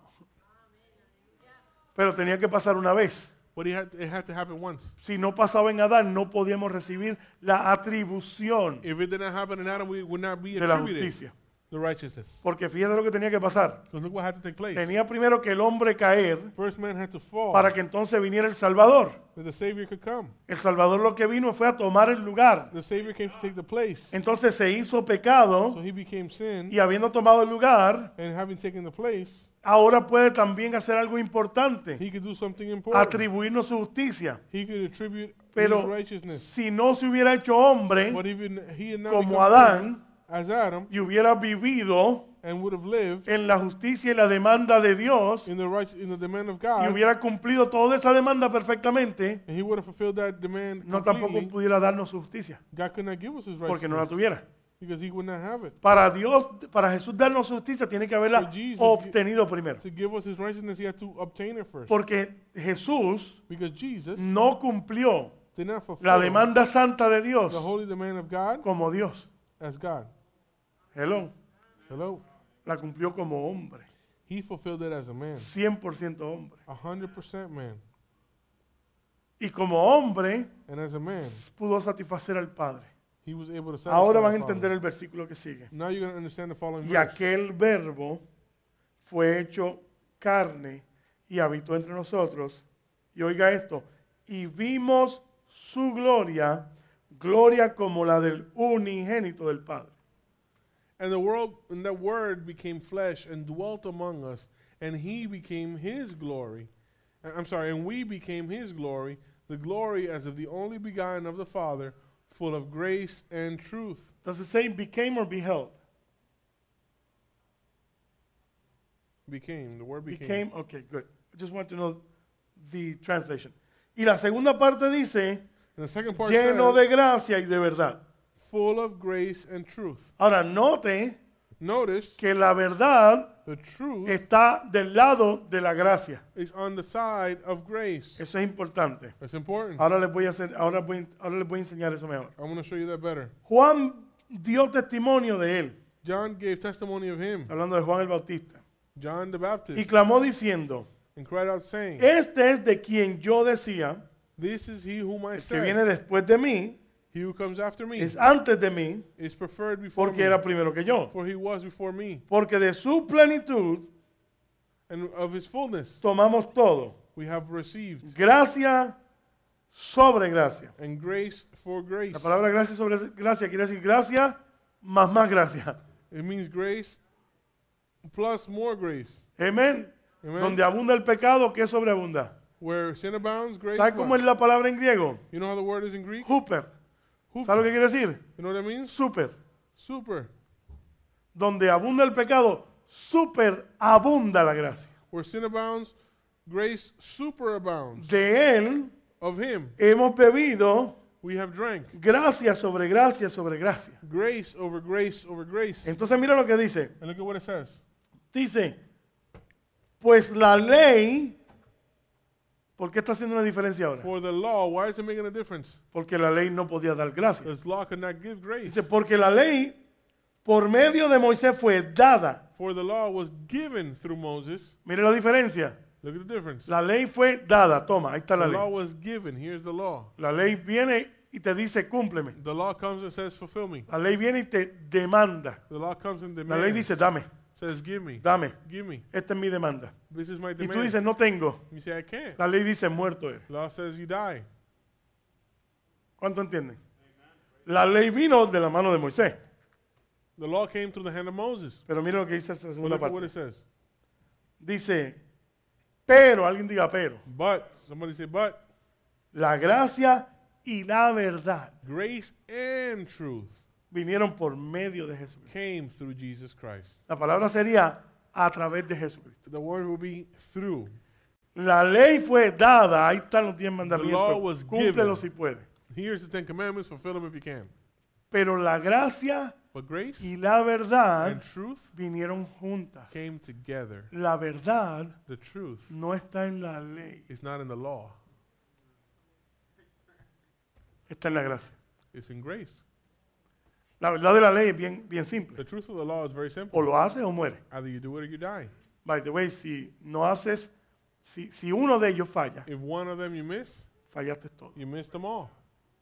Pero tenía que pasar una vez. But it had to happen once. Si no pasaba en Adán, no podíamos recibir la atribución If it did not happen in Adam, we would not be de la attributed justicia. the righteousness. Porque fíjate lo que tenía que pasar. Because look what had to take place. Tenía primero que el hombre caer First man had to fall para que entonces viniera el Salvador. that the Savior could come. El Salvador lo que vino fue a tomar el lugar. The Savior came to take the place. Entonces se hizo pecado So he became sin, y habiendo tomado el lugar, and having taken the place, ahora puede también hacer algo importante, he could do something important. atribuirnos su justicia. He could attribute his Pero righteousness. si no se hubiera hecho hombre But even he had not como become Adán as Adam y hubiera vivido and would have lived en la justicia y la demanda de Dios in the demand of y God, hubiera cumplido toda esa demanda perfectamente, and he would have fulfilled that demand no tampoco completely, pudiera darnos su justicia God could not give us his porque no la righteousness tuviera. because he would not have it. Para Dios, para Jesús darnos su justicia, tiene que haberla For Jesus, obtenido primero. To give us his righteousness, he had to obtain it first. Porque Jesús Because Jesus no cumplió did not fulfill la demanda santa de Dios the holy demand of God como Dios. as God. Hello. Hello? La cumplió como hombre. He fulfilled it as a man, 100% hombre. 100% man. Y como hombre And as a man, pudo satisfacer al Padre. he was able to satisfy Ahora van a the Father. entender el versículo que sigue. Now you're going to understand the following Y verse. aquel verbo fue hecho carne y habitó entre nosotros. Y oiga esto, y vimos su gloria, gloria como la del unigénito del Padre. And that word became flesh and dwelt among us, and he became his glory. And we became his glory, the glory as of the only begotten of the Father, full of grace and truth. Does it say became or beheld? The word became. Okay, good. I just want to know the translation. Y la segunda parte dice, And the second part lleno says, de gracia y de verdad. full of grace and truth. Ahora, note Notice que la verdad the truth está del lado de la gracia. is on the side of grace. Eso es importante. That's important. Ahora les voy a enseñar eso mejor. I want to show you that better. Juan dio testimonio de él, John gave testimony of him, hablando de Juan el Bautista, John the y Baptist, clamó diciendo, and cried out saying, este es de quien yo decía, this is he whom I el que viene said, después de mí, he who comes after me es antes de mí, is preferred before porque me, era primero que yo. for he was before me. Porque de su plenitud And of his fullness tomamos todo, we have received, gracia sobre gracia. and grace for grace. La palabra gracia sobre gracia quiere decir gracia más gracia. It means grace plus more grace. Amén. Amen. Donde abunda el pecado, ¿qué sobreabunda? Where sin abounds, grace ¿Sabe cómo es abounds. la palabra en griego? You know how the word is in Greek? Huper. Huper. ¿Sabe lo que quiere decir? You know what that means? Super. Super. Donde abunda el pecado, superabunda la gracia. Where sin abounds, grace superabounds. De él Of him hemos bebido we have drank. gracia sobre gracia sobre gracia. Grace over grace over grace. Entonces mira lo que dice. And look at what it says. Dice, pues la ley, ¿por qué está haciendo una diferencia ahora? For the law, why is it making a difference? Porque la ley no podía dar gracia. Because law could not give grace. Dice, porque la ley por medio de Moisés fue dada. For the law was given through Moses. Mire la diferencia. Look at the difference. La ley fue dada. Toma, ahí está la The law ley. was given. Here's the law. La ley viene y te dice, cúmpleme. The law comes and says, fulfill me. La ley viene y te demanda. The law comes and La demands. ley dice, dame, Says, give me. dame. Give me. Esta es mi demanda. This is my Y demand. tú dices, no tengo. You say, I can't. La ley dice, muerto eres. The law says you die. ¿Cuánto entienden? La ley vino de la mano de Moisés. The law came through the hand of Moses. Pero mire lo que dice esta But segunda look at what parte. it says. Dice, pero, alguien diga pero, But, somebody say, but, la gracia y la verdad grace and truth vinieron por medio de Jesucristo. came through Jesus Christ. La palabra sería a través de Jesucristo. The word will be through. La ley fue dada, ahí están los 10 law mandamientos, was cúmplelo given. si puede. Here's the 10 Commandments, fulfill them if you can. Pero la gracia But grace y la verdad and truth vinieron juntas. came together. La verdad The truth no está en la ley, is not in the law, está en la gracia. it's in grace. La verdad de la ley es bien simple. The truth of the law is very simple. O lo haces o mueres. Either you do it or you die. By the way, si no haces, si uno de ellos falla, If one of them you miss, fallaste todo. you miss them all.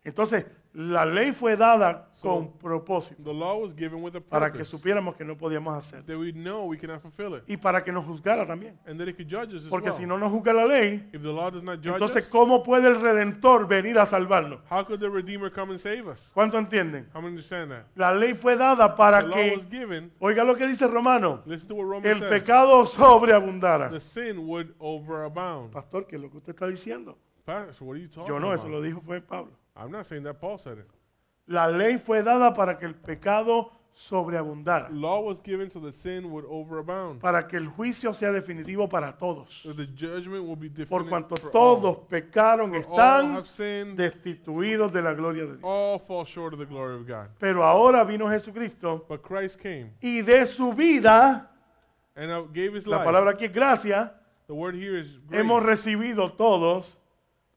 Entonces, La ley fue dada So, con propósito, The law was given with a para que purpose, supiéramos que no podíamos hacer. that we know we cannot fulfill it, Y para que nos juzgara también. and that it could judge us as Porque well. si no nos juzga la ley, If the law does not judge entonces us, ¿cómo puede el Redentor venir a salvarnos? how could the Redeemer come and save us? ¿Cuánto entienden? How many understand that? La ley fue dada para The law que, was given, oiga lo que dice Romano, listen to what Romans el says, pecado sobreabundara. the sin would overabound. Pastor, ¿qué es lo que usted está diciendo? Pastor, what are you talking Yo no, eso about? lo dijo fue Pablo. I'm not saying that Paul said it. La ley fue dada para que el pecado sobreabundara, Law was given so that sin would overabound, para que el juicio sea definitivo para todos. so the judgment will be Por different cuanto for todos all. pecaron, For all están have sinned, destituidos de la gloria de Dios. all fall short of the glory of God. Pero ahora vino Jesucristo But Christ came y de su vida, and gave his la life. palabra aquí es gracia, The word here is hemos grace. recibido todos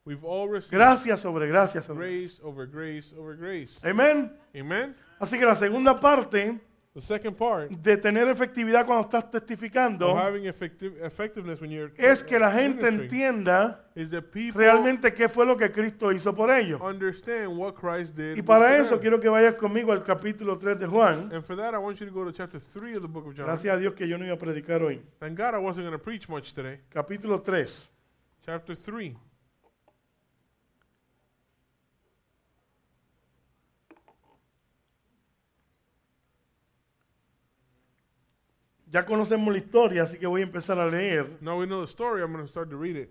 We've all received gracia sobre gracia sobre gracia. grace over grace over grace. Amén. Amen? Así que la segunda parte The second part de tener efectividad cuando estás testificando of having effectiveness when you're es que la gente ministering entienda is that people realmente qué fue lo que Cristo hizo por ellos. understand what Christ did. Y with para them. eso quiero que vayas conmigo al capítulo 3 de Juan. And for that, I want you to go to chapter 3 of the book of John. Gracias a Dios que yo no iba a predicar hoy. Thank God I wasn't going to preach much today. Capítulo 3. Chapter 3. Ya conocemos la historia, así que voy a empezar a leer Now we know the story. I'm going to start to read it.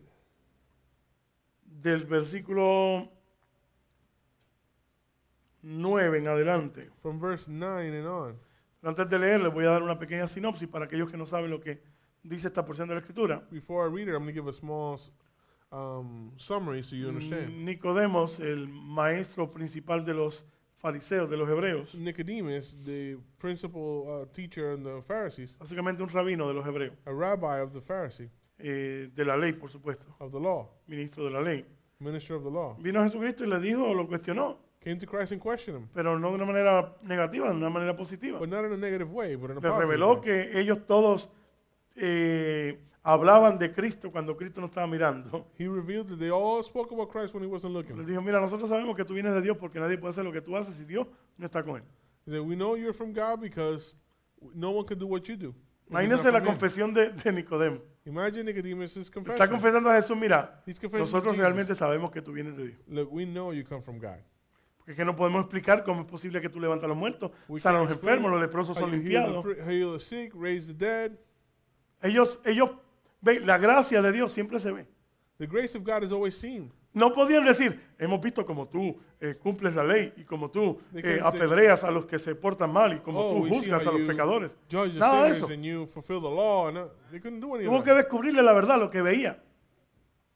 del versículo 9 en adelante. From verse 9 and on. Antes de leer, les voy a dar una pequeña sinopsis para aquellos que no saben lo que dice esta porción de la Escritura. Before I read it, I'm going to give a small summary so you understand. Nicodemos, el maestro principal de los fariseos, de los hebreos, Nicodemus, the principal teacher and the Pharisees, básicamente un rabino de los hebreos, a rabbi of the Pharisee, de la ley, por supuesto, of the law, ministro de la ley. minister of the law, Vino a Jesucristo y le dijo, lo cuestionó, came to Christ and questioned him, pero no de una manera negativa, de una manera positiva. but not in a negative way, but in a Le positive reveló way. que ellos todos hablaban de Cristo cuando Cristo no estaba mirando. He revealed that they all spoke about Christ when he wasn't Les looking. dijo, mira, nosotros sabemos que tú vienes de Dios porque nadie puede hacer lo que tú haces si Dios no está con él. He said, we know you're from God because no one can do what you do. if he's not Imagínense la from him." confesión de Nicodemo. Imagine Nicodemus' Está confession. confesando a Jesús, mira, He's confessing to nosotros Jesus. realmente sabemos que tú vienes de Dios. Look, we know you come from God. Porque es que no podemos explicar cómo es posible que tú levantas a los muertos, We sanas a can't los explain enfermos, los leprosos how son you limpiados. heal the sick, raise the dead. Ellos ven, la gracia de Dios siempre se ve. The grace of God is always seen. No podían decir, hemos visto como tú cumples la ley y como tú They couldn't say, apedreas a los que se portan mal y como tú we see juzgas how a los you pecadores. judge the Nada de sinners eso. and you fulfill the law. And they couldn't do any Tuvo of que that. descubrirle la verdad, lo que veía.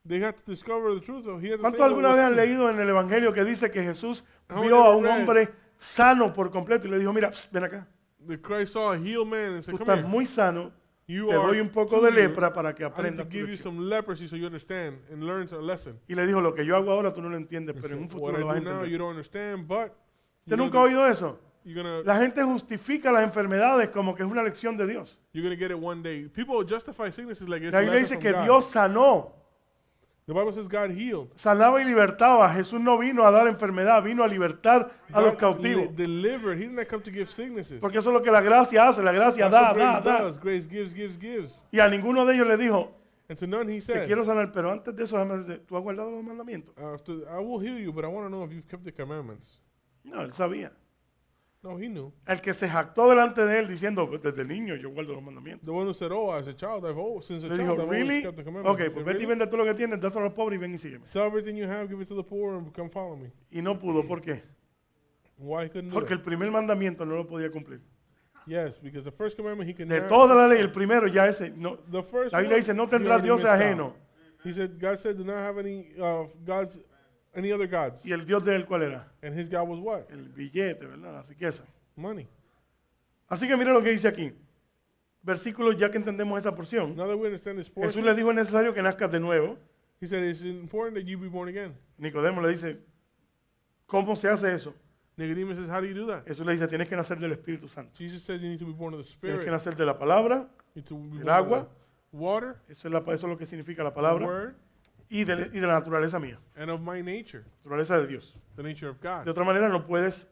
They had to discover the truth. So he had to say ¿Cuántos what alguna was vez han seen. leído en el Evangelio que dice que Jesús How many vio a have un read? hombre sano por completo y le dijo, mira, ven acá, The Christ saw a healed man and said, tú come estás here. muy sano, You te are doy un poco to de you. lepra para que I need to aprendas tu give you lección. some leprosy so you understand and learn a lesson. Y le dijo, lo que yo hago ahora tú no lo entiendes, He pero en un said, futuro what lo vas a I do now you entender. don't understand, but ¿Usted you're nunca ha gonna, oído eso? you're gonna La gente justifica las enfermedades como que es una lección de Dios. get it one day. People justify sicknesses like it's La a Biblia lesson dice from que God. Dios sanó, The Bible says God healed. sanaba y libertaba. Jesús no vino a dar enfermedad, vino a libertar a los God cautivos. delivered. He did not come to give sicknesses. Porque eso es lo que la gracia hace, la gracia That's da, what da, grace da. does. Grace gives. Y a ninguno de ellos le dijo, And to none he te said, quiero sanar, pero antes de eso, déjame decirte, ¿tú has guardado los mandamientos? I will heal you, but I want to know if you've kept the commandments. No, él sabía. No, he knew. El que se jactó delante de él diciendo, desde niño yo guardo los mandamientos. The one who said, "Oh, as a child, since a Le child, dijo, I've always really? kept the commandments." Ok, He pues said, vete y "Really? vende todo lo que tienes, dáselo a los pobres y ven y sígueme. Sell everything you have, give it to the poor, and come follow me." Y no pudo, ¿por qué? Why he couldn't do Porque it? el primer mandamiento no lo podía cumplir. Yes, because the first commandment he could De not. toda la ley, el primero ya ese, no. The first La Biblia one, dice, no he tendrás already dioses missed out. ajenos. He said, God said, "Do not have any gods, any other gods." ¿Y el Dios de él cuál era? And his God was what? El billete, ¿verdad? La riqueza. Money. Así que mira lo que dice aquí. Versículo, ya que entendemos esa porción. Now that we understand this Jesús portion, le dijo, es necesario que nazcas de nuevo. he said, "It's important that you be born again." Nicodemo le dice, ¿cómo se hace eso? Nicodemus says, "How do you do that?" Jesús le dice, tienes que nacer del Espíritu Santo. Jesus says you need to be born of the Tienes que Spirit. nacer de la palabra, You need to be del born of agua. the water, Eso es lo que significa la the palabra. word, y de la naturaleza mía, and of my nature, naturaleza de Dios. the nature of De God. otra manera no puedes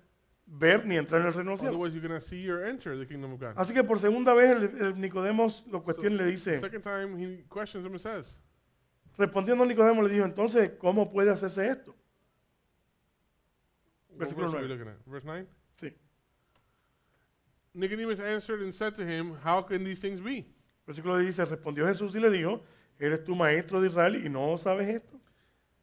ver ni entrar en el reino del cielo. Otherwise, you cannot see or enter the kingdom of God. Así que por segunda vez el Nicodemos lo cuestiona y le The dice, second time, he questions him and says, respondiendo a Nicodemo le dijo, entonces, ¿cómo puede hacerse esto? what Versículo verse are we 9. looking at? Verse 9? Sí. Nicodemus answered and said to him, how can these things be? Versículo 10 dice, respondió Jesús y le dijo, ¿eres tú maestro de Israel y no sabes esto?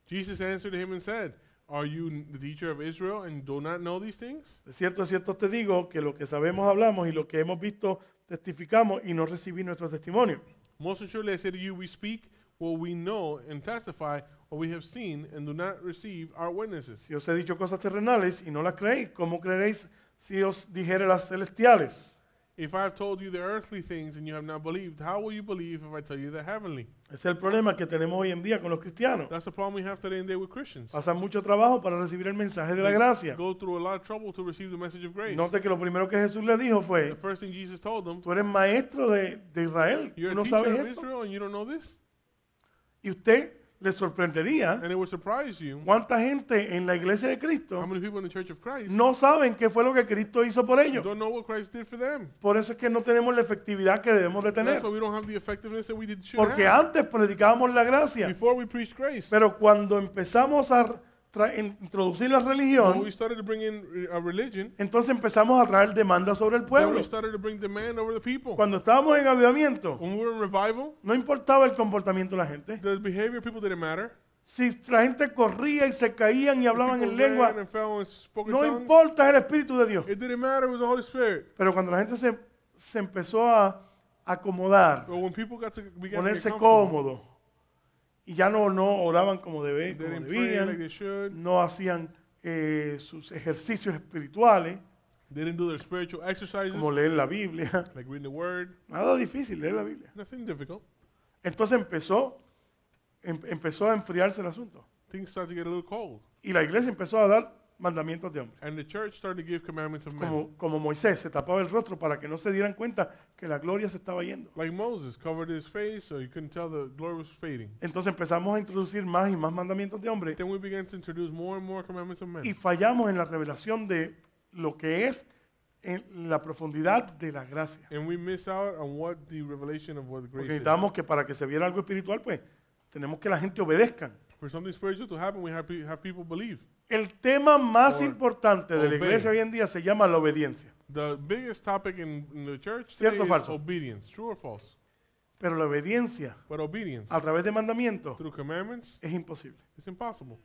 Jesus answered him and said, are you the teacher of Israel and do not know these things? De cierto te digo que lo que sabemos hablamos y lo que hemos visto testificamos y no recibí nuestro testimonio. Most assuredly I say to you, we speak what we know and testify what we have seen and do not receive our witnesses. Si os he dicho cosas terrenales y no las creéis, ¿cómo creeréis si os dijere las celestiales? If I have told you the earthly things and you have not believed, how will you believe if I tell you the heavenly? Ese es el problema que tenemos hoy en día con los cristianos. That's the problem we have today and day with Christians. Pasan mucho trabajo para recibir el mensaje de la gracia. Go through a lot of trouble to receive the message of grace. Note que lo primero que Jesús le dijo The fue, first thing Jesus told them, tú eres maestro de Israel, you're tú a no teacher sabes of esto. Israel and you don't know this? Y usted le sorprendería And it would surprise you cuánta gente en la iglesia de how Cristo many people in the church of Christ no saben qué fue lo que Cristo hizo por ellos. don't know what Christ did for them. Por eso es que no tenemos la efectividad que debemos de tener. That's why we don't have the effectiveness that we should Porque have. antes predicábamos la gracia, Before we preached grace, pero cuando empezamos a introducir la when religión, we started to bring in a religion, entonces empezamos a traer demandas sobre el then pueblo. we started to bring demand over the people. Cuando estábamos en avivamiento, When we were in revival, no importaba el comportamiento de la gente. the behavior of people didn't matter. Si la gente corría y se caían y hablaban People en lengua, ran and fell and spoke in no tongues. importa, es el Espíritu de Dios. It didn't matter, it was the Holy Spirit. Pero cuando la gente se empezó a acomodar, But when people began to get ponerse comfortable, cómodos, y ya no oraban como they como didn't pray like debían, they should, no hacían sus ejercicios espirituales, they didn't do their spiritual exercises, como leer la Biblia. like reading the Word, Nada difícil leer la Biblia. nothing difficult. Entonces empezó a enfriarse el asunto. Things started to get a little cold. Y la iglesia empezó a dar mandamientos de hombres. And the church started to give commandments of men. Como Moisés se tapaba el rostro para que no se dieran cuenta que la gloria se estaba yendo. Like Moses covered his face so you couldn't tell the glory was fading. Entonces empezamos a introducir más y más mandamientos de hombres Then we began to introduce more and more commandments of y men. fallamos en la revelación de lo que es en la profundidad de la gracia. And we miss out on what the revelation of what Porque grace is. necesitamos que para que se viera algo espiritual, pues tenemos que la gente obedezca. For something spiritual to happen, we have people believe. El tema más Or importante de la obey. iglesia hoy en día se llama la obediencia. The biggest topic in the church ¿Cierto today o is falso? obedience. True or false? Pero la obediencia But obedience a través de mandamientos through commandments es imposible. is impossible.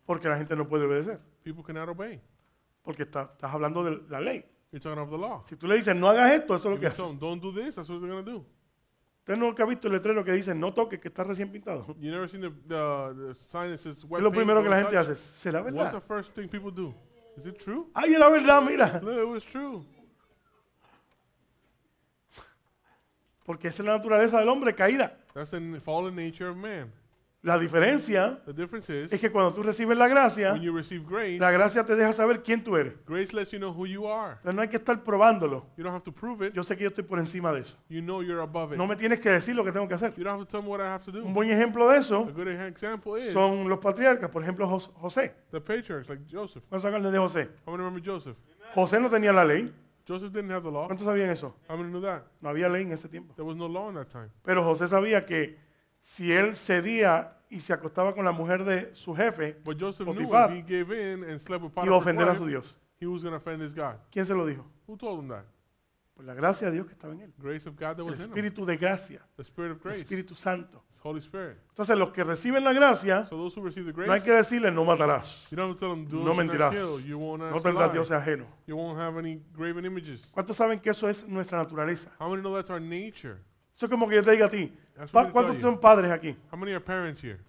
Porque la gente no puede obedecer. People cannot obey. Porque estás hablando de la ley. You're talking of the law. Si tú le dices no hagas esto, eso es lo If que you hace. tell them, don't do this, that's what they're going to do. Usted nunca ha visto el letrero que dice no toques, que está recién pintado. You never seen the sign that says ¿Qué wet es lo paint, primero que la don't gente touch? hace? ¿Será What's the verdad? first thing people do? Is it true? Ay, era verdad, mira. No, it was true. Porque esa es la naturaleza del hombre caída. That's the fallen nature of man. La diferencia The difference es is que cuando tú recibes la gracia, when you receive grace, la gracia te deja saber quién tú eres. grace lets you know who you are. Entonces no hay que estar probándolo. You don't have to prove it. Yo sé que yo estoy por encima de eso. You know you're above it. No me tienes que decir lo que tengo que hacer. You don't have to tell me what I have to do. Un buen ejemplo de eso A good example is son los patriarcas. Por ejemplo, José. the patriarchs, like Joseph. ¿Cuántos se acuerdan de José? How many remember Joseph? José no tenía la ley. Joseph didn't have the law. ¿Cuántos sabían eso? How many knew that? No había ley en ese tiempo. There was no law in that time. Pero José sabía que si él cedía y se acostaba con la mujer de su jefe, But Joseph knew Potifar, if he gave in and slept with iba a Potiphar's ofender a su wife, Dios. he was going to offend his God. ¿Quién se lo dijo? Who told him that? Pues la gracia de Dios que estaba en él. Grace of God that El was in him. Espíritu de gracia. The Spirit of El grace. Espíritu Santo. His Holy Spirit. Entonces los que reciben la gracia, So those who receive the no hay grace, que decirle no matarás. you don't have to tell them, do No not mentirás. kill. You won't No ask tendrás lie. Dios ajeno. You won't have any graven images. ¿Cuántos saben que eso es nuestra naturaleza? How many know that's our nature? Eso es como que yo te diga a ti, That's what I ¿cuántos tell son you. padres aquí? How many are parents here?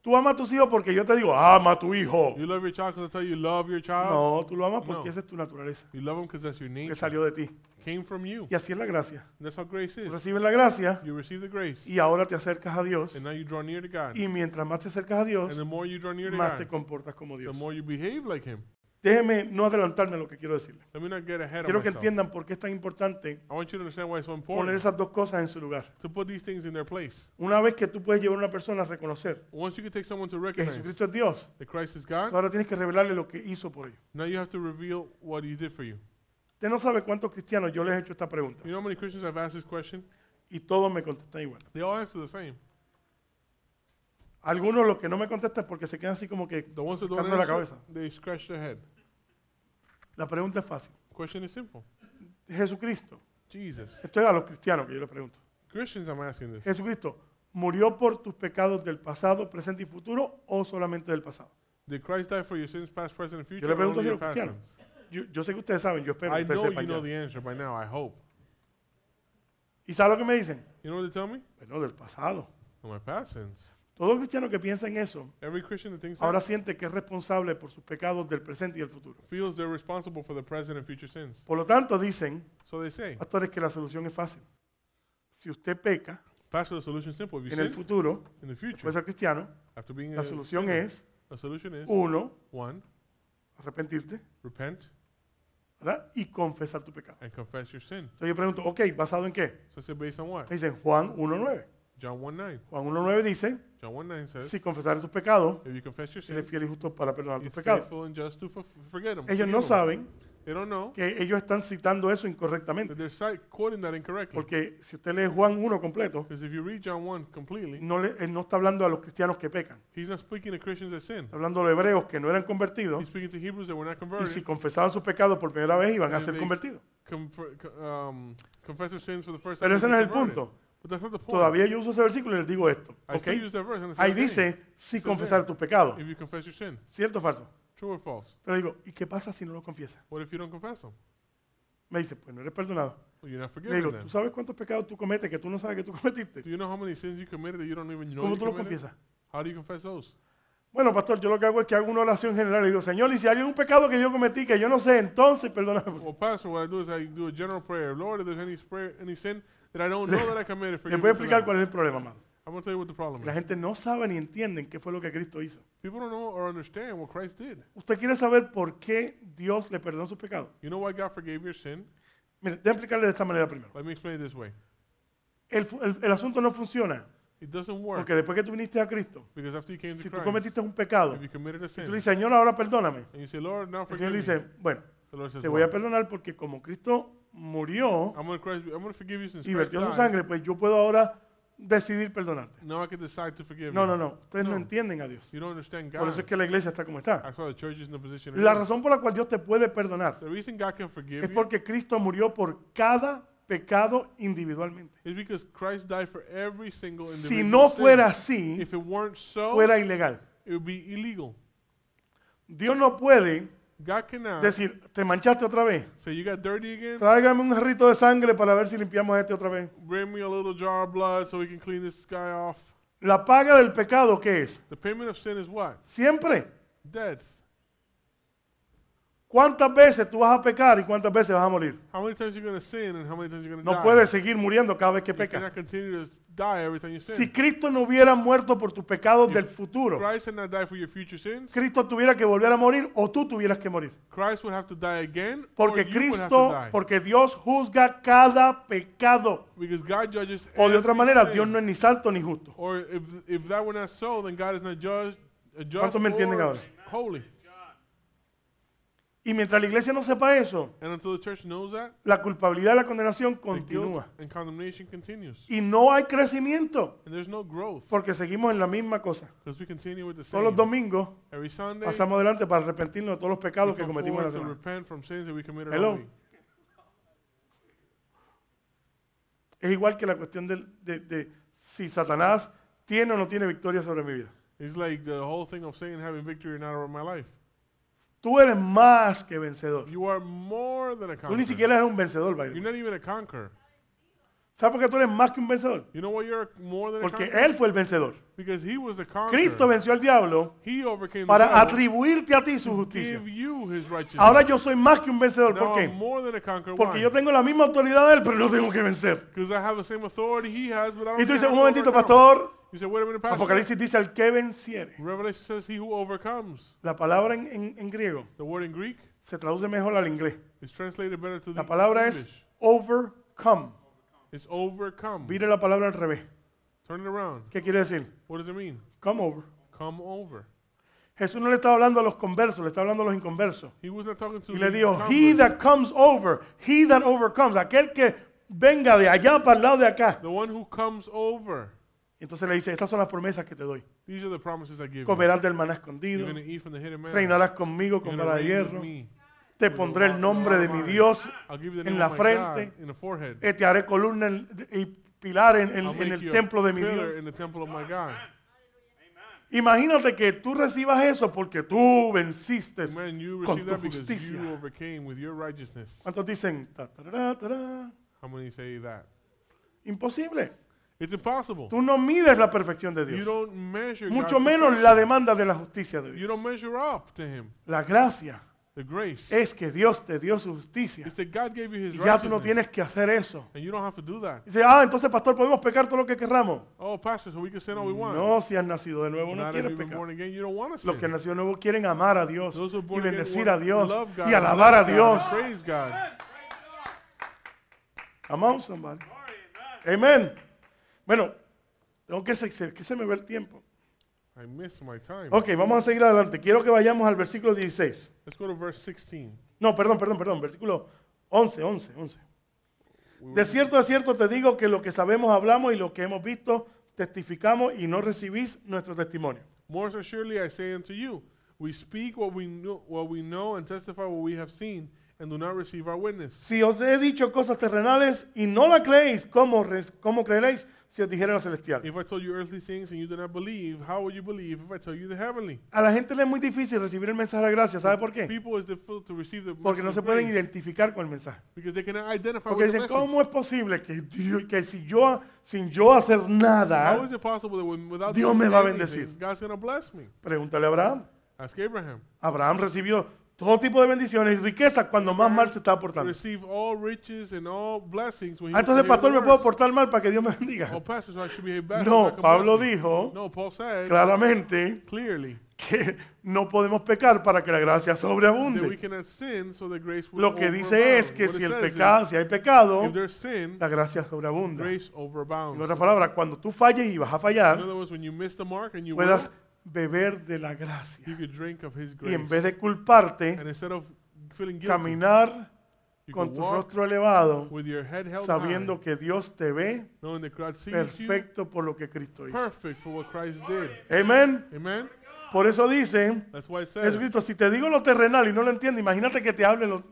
Tú amas a tus hijos porque yo te digo, ama a tu hijo. You love your child because I tell you love your child? No, tú lo amas porque No. esa es tu naturaleza, You love them because that's your que nature. salió de ti. Came from you. Y así es la gracia. That's how grace Tú is. recibes la gracia You receive the grace, y ahora te acercas a Dios. and now you draw near to God. Y mientras más te acercas a Dios, And the more you draw near to más te God, comportas como the Dios. more you behave like Him. Déjeme no adelantarme a lo que quiero decirle. Let me not get ahead Quiero of que myself. entiendan por qué es tan importante I want you to understand why it's so poner important esas dos cosas en su lugar. to put these things in their place. Una vez que tú puedes llevar a una persona a reconocer Once you can take someone to que recognize Jesucristo es Dios, that Christ is tú God, ahora tienes que revelarle lo que hizo por ellos. now you have to reveal what He did for you. Usted no sabe cuántos cristianos yo les he hecho esta pregunta You know how many Christians I've asked this question? y todos me contestan igual. They all answer the same. Algunos los que no me contestan porque se quedan así como que The ones that don't tocando la answer, cabeza. they scratch their head. La pregunta es fácil. Question is simple. Jesucristo, Jesus. esto es a los cristianos que yo les pregunto. Christians, I'm asking this. Jesucristo, ¿murió por tus pecados del pasado, presente y futuro o solamente del pasado? Did Christ die for your sins, past, present, and future? Yo le or pregunto only a your los past cristianos. sins? Yo sé que ustedes saben, yo espero que I ustedes know sepan you know ya. the answer by now, I hope. ¿Y saben lo que me dicen? You know what they tell me? Bueno, del pasado. My past sins. Todo cristiano que piensa en eso, Every Christian that thinks ahora that siente que es responsable por sus pecados del presente y del futuro. feels they're responsible for the present and future sins. Por lo tanto, dicen, So they say, pastores, que la solución es fácil. Si usted peca Pastor, the solution is simple. If you en el sin futuro, in the puede future, ser cristiano, after being la a solución sinner, es, the solution is uno, one, arrepentirte, repent ¿verdad? Y confesar tu pecado. and confess your sin. Entonces yo pregunto, ok, ¿basado en qué? So it's based on what? Me dicen Juan 1.9. John 1:9. Juan 1.9 dice, John 1:9 says, si confesares tus pecados, if you confess your Él es sin, fiel y justo para perdonar tus He's pecados. faithful and just to forget them. Ellos no saben They don't know que ellos están citando eso incorrectamente. that they're quoting that incorrectly. Porque si usted lee Juan 1 completo, Because if you read John 1 completely, él no está hablando a los cristianos que pecan. he's not speaking to Christians that sin. Está hablando a los hebreos que no eran convertidos He's speaking to Hebrews that were not y converted. si confesaban sus pecados por primera vez iban a And ser they convertidos. Confess their sins for the first time. Pero ese and no be es el converted. punto. But that's not the point. Todavía yo uso ese versículo y les digo esto. I ¿Ok? still use that verse and it's Ahí the same. dice, si It says confesar there, tus pecados. if you confess your sin. ¿Cierto o falso? True or false? Pero digo, ¿y qué pasa si no lo confiesas? What if you don't confess them? Me dice, pues no eres perdonado. Well, you're not Le forgiven digo, then. ¿tú sabes cuántos pecados tú cometes que tú no sabes que tú cometiste? Do you know how many sins you committed that you don't even know ¿Cómo you tú lo committed? confiesas? How do you confess those? Bueno, pastor, yo lo que hago es que hago una oración general y digo, Señor, y si hay un pecado que yo cometí que yo no sé, entonces perdóname. por favor. Well, Pastor, what I do is I do a general prayer. Lord, if there's any sin that I don't know that I committed, Les forgive voy a me for explicar that. cuál es el problema, amado. I'm going to tell you what the problem La is. gente no sabe ni entiende qué fue lo que Cristo hizo. People don't know or understand what Christ did. ¿Usted quiere saber por qué Dios le perdonó sus pecados? You know why God forgave your sin? Mire, déjame explicarle de esta manera primero. Let me explain it this way. El asunto no funciona It doesn't work porque después que tú viniste a Cristo, because after you came to si tú Christ, cometiste un pecado if you committed a y sin, tú le dices, Señor, ahora perdóname, and you say, Lord, now el forgive Señor me, dice, bueno, the Lord says, te voy a well, perdonar porque como Cristo murió I'm going to forgive you since y Christ vertió su died. sangre, pues yo puedo ahora decidir perdonarte. Now I can decide to forgive No, you. no, no. Ustedes no No. entienden a Dios. You don't understand Por God. eso es que la iglesia está como está. That's why the church is in the position it La is. razón por la cual Dios te puede perdonar The reason God can forgive es you porque Cristo murió por cada pecado individualmente. is because Christ died for every single Si individual no sin. fuera así, If it weren't so, fuera ilegal. it would be illegal. Dios no puede God cannot decir, te manchaste otra vez. say, you got dirty again? Tráigame un jarrito de sangre para ver si limpiamos este otra vez. Bring me a little jar of blood so we can clean this guy off. La paga del pecado, ¿qué es? The payment of sin is what? Siempre. Death. ¿Cuántas veces tú vas a pecar y cuántas veces vas a morir? How many times are you going to sin and how many times are you going to No die? puedes seguir muriendo cada vez que You pecas. cannot continue to die every time you sin. Si Cristo no hubiera muerto por tus pecados del futuro, Christ had not died for your future sins. Cristo tuviera que volver a morir o tú tuvieras que morir. Christ would have to die again, Porque or you would have to Cristo, die. porque Dios juzga cada pecado. Because God judges O de otra every manera, sin. Dios no es ni santo ni justo. Or if that were not so, then God is not just ¿Cuántos me entienden or ahora? holy. Y mientras la iglesia no sepa eso, And until the church knows that, la culpabilidad y la condenación the continúa. guilt and condemnation continues. Y no hay crecimiento And there's no growth porque seguimos en la misma cosa. because we continue with the Todos los same. domingos Every Sunday, pasamos adelante para arrepentirnos de todos los we pecados que come cometimos en la forward to semana. repent from sins that we committed Hello. all week. Es igual que la cuestión de si Satanás tiene o no tiene victoria sobre mi vida. It's like the whole thing of Satan having victory or not over my life. Tú eres más que vencedor. You are more than a Tú ni conqueror. siquiera eres un vencedor, by the You're way. not even a conqueror. ¿Sabes por qué tú eres más que un vencedor? You know why you're more than a Porque conqueror? Él fue el vencedor. Because he was the conqueror. Cristo venció al diablo He overcame the para devil atribuirte a ti su to justicia. give you his righteousness. Ahora yo soy más que un vencedor. Now ¿Por I'm qué? more than a conqueror. Porque Why? yo tengo la misma autoridad de Él, pero no tengo que vencer. Because I have the same authority he has, but I don't Y tú have dices, un to momentito, overcome. pastor, You say, wait a minute, Pastor. Apocalipsis dice el que venciere. Revelation says he who overcomes. La palabra en griego The word in Greek se traduce mejor al inglés. is translated better to La the palabra es English. overcome. It's overcome. Mire la palabra al revés. Turn it around. ¿Qué quiere decir? What does it mean? Come over. Come over. Jesús no le estaba hablando a los conversos, le estaba hablando a los inconversos. He was not talking to Y the le dijo, converts. he that comes over, he that overcomes, aquel que venga de allá para el lado de acá. The one who comes over. Entonces le dice, estas son las promesas que te doy. These are the promises I give you. Comerás del maná You're escondido, going to eat from the hidden manna. reinarás conmigo You're con gonna vara de reign with hierro, me. te pondré el nombre de mi Dios I'll give you the en name la of my God frente, in the forehead. te haré columna y pilar en I'll make el you a templo de mi pillar Dios. in the temple of my God. Imagínate que tú recibas eso porque tú venciste Amen. You con received tu that because justicia. you overcame with your righteousness. ¿Cuántos dicen? Ta, tarara, tará? How many say that? Imposible. It's impossible. Tú no mides la perfección de You Dios. don't measure Mucho God's menos perfection. la demanda de la justicia de You Dios. don't measure up to Him. La gracia The grace es que Dios te dio su justicia. is that God gave you His Y ya tú no righteousness. tienes que hacer eso. And you don't have to do that. Dice, entonces pastor, podemos pecar todo lo que querramos. Oh, Pastor, so we can sin all we want. No, si has nacido de nuevo, no Not if quieres you've been pecar. born again, you don't want to Los que sin. nacieron de nuevo quieren amar a Dios Those who are y born again bendecir want a Dios to love God y and alabar a love God Dios. and praise God. Come on, somebody. Amen. Bueno, tengo que se me ve el tiempo. I missed my time. Ok, vamos a seguir adelante. Quiero que vayamos al versículo 16. Let's go to verse 16. No, perdón, versículo 11. De cierto te digo que lo que sabemos hablamos y lo que hemos visto testificamos y no recibís nuestro testimonio. More so surely I say unto you, we speak what we know and testify what we have seen, and do not receive our witness. Si os he dicho cosas terrenales y no la creéis, ¿cómo creeréis si os dijera la celestial? If I told you earthly things and you do not believe, how would you believe if I tell you the heavenly? A la gente le es muy difícil recibir el mensaje de gracia. ¿Sabe por qué? People is difficult to receive the Porque no message se of pueden grace identificar con el mensaje. because they cannot identify Porque with the dicen, message. ¿cómo es posible que, sin yo hacer How nada, is it possible that without Dios doing me va a anything, bendecir? God's going to bless me? pregúntale a Abraham? Ask Abraham. Abraham recibió todo tipo de bendiciones y riquezas cuando más mal se estaba portando. Receive all riches and all blessings when he Entonces, was pastor, ¿me the puedo worst. portar mal para que Dios me bendiga? Oh, pastor, so I should behave bad. so No, God can Pablo bless me. dijo No, Paul said claramente clearly que no podemos pecar para que la gracia that we sobreabunde. cannot sin so that grace will Lo que dice overabound. es que What si it says si hay pecado, is, if there's sin, la gracia sobreabunda. grace En overabounds. otras palabras, cuando tú falles y vas a In fallar, other words, when you miss the mark and you puedas will, beber de la gracia. you could drink of His Y grace. en vez de culparte, And instead of feeling guilty, caminar you con can tu walk rostro elevado, with your head held sabiendo high, que Dios te ve knowing that God sees you perfecto por lo que Cristo hizo. perfect for what Christ did. Amén. Amen? Por eso dice That's why it says, Jesucristo, si te digo lo terrenal y no lo entiendes, imagínate que te hable lo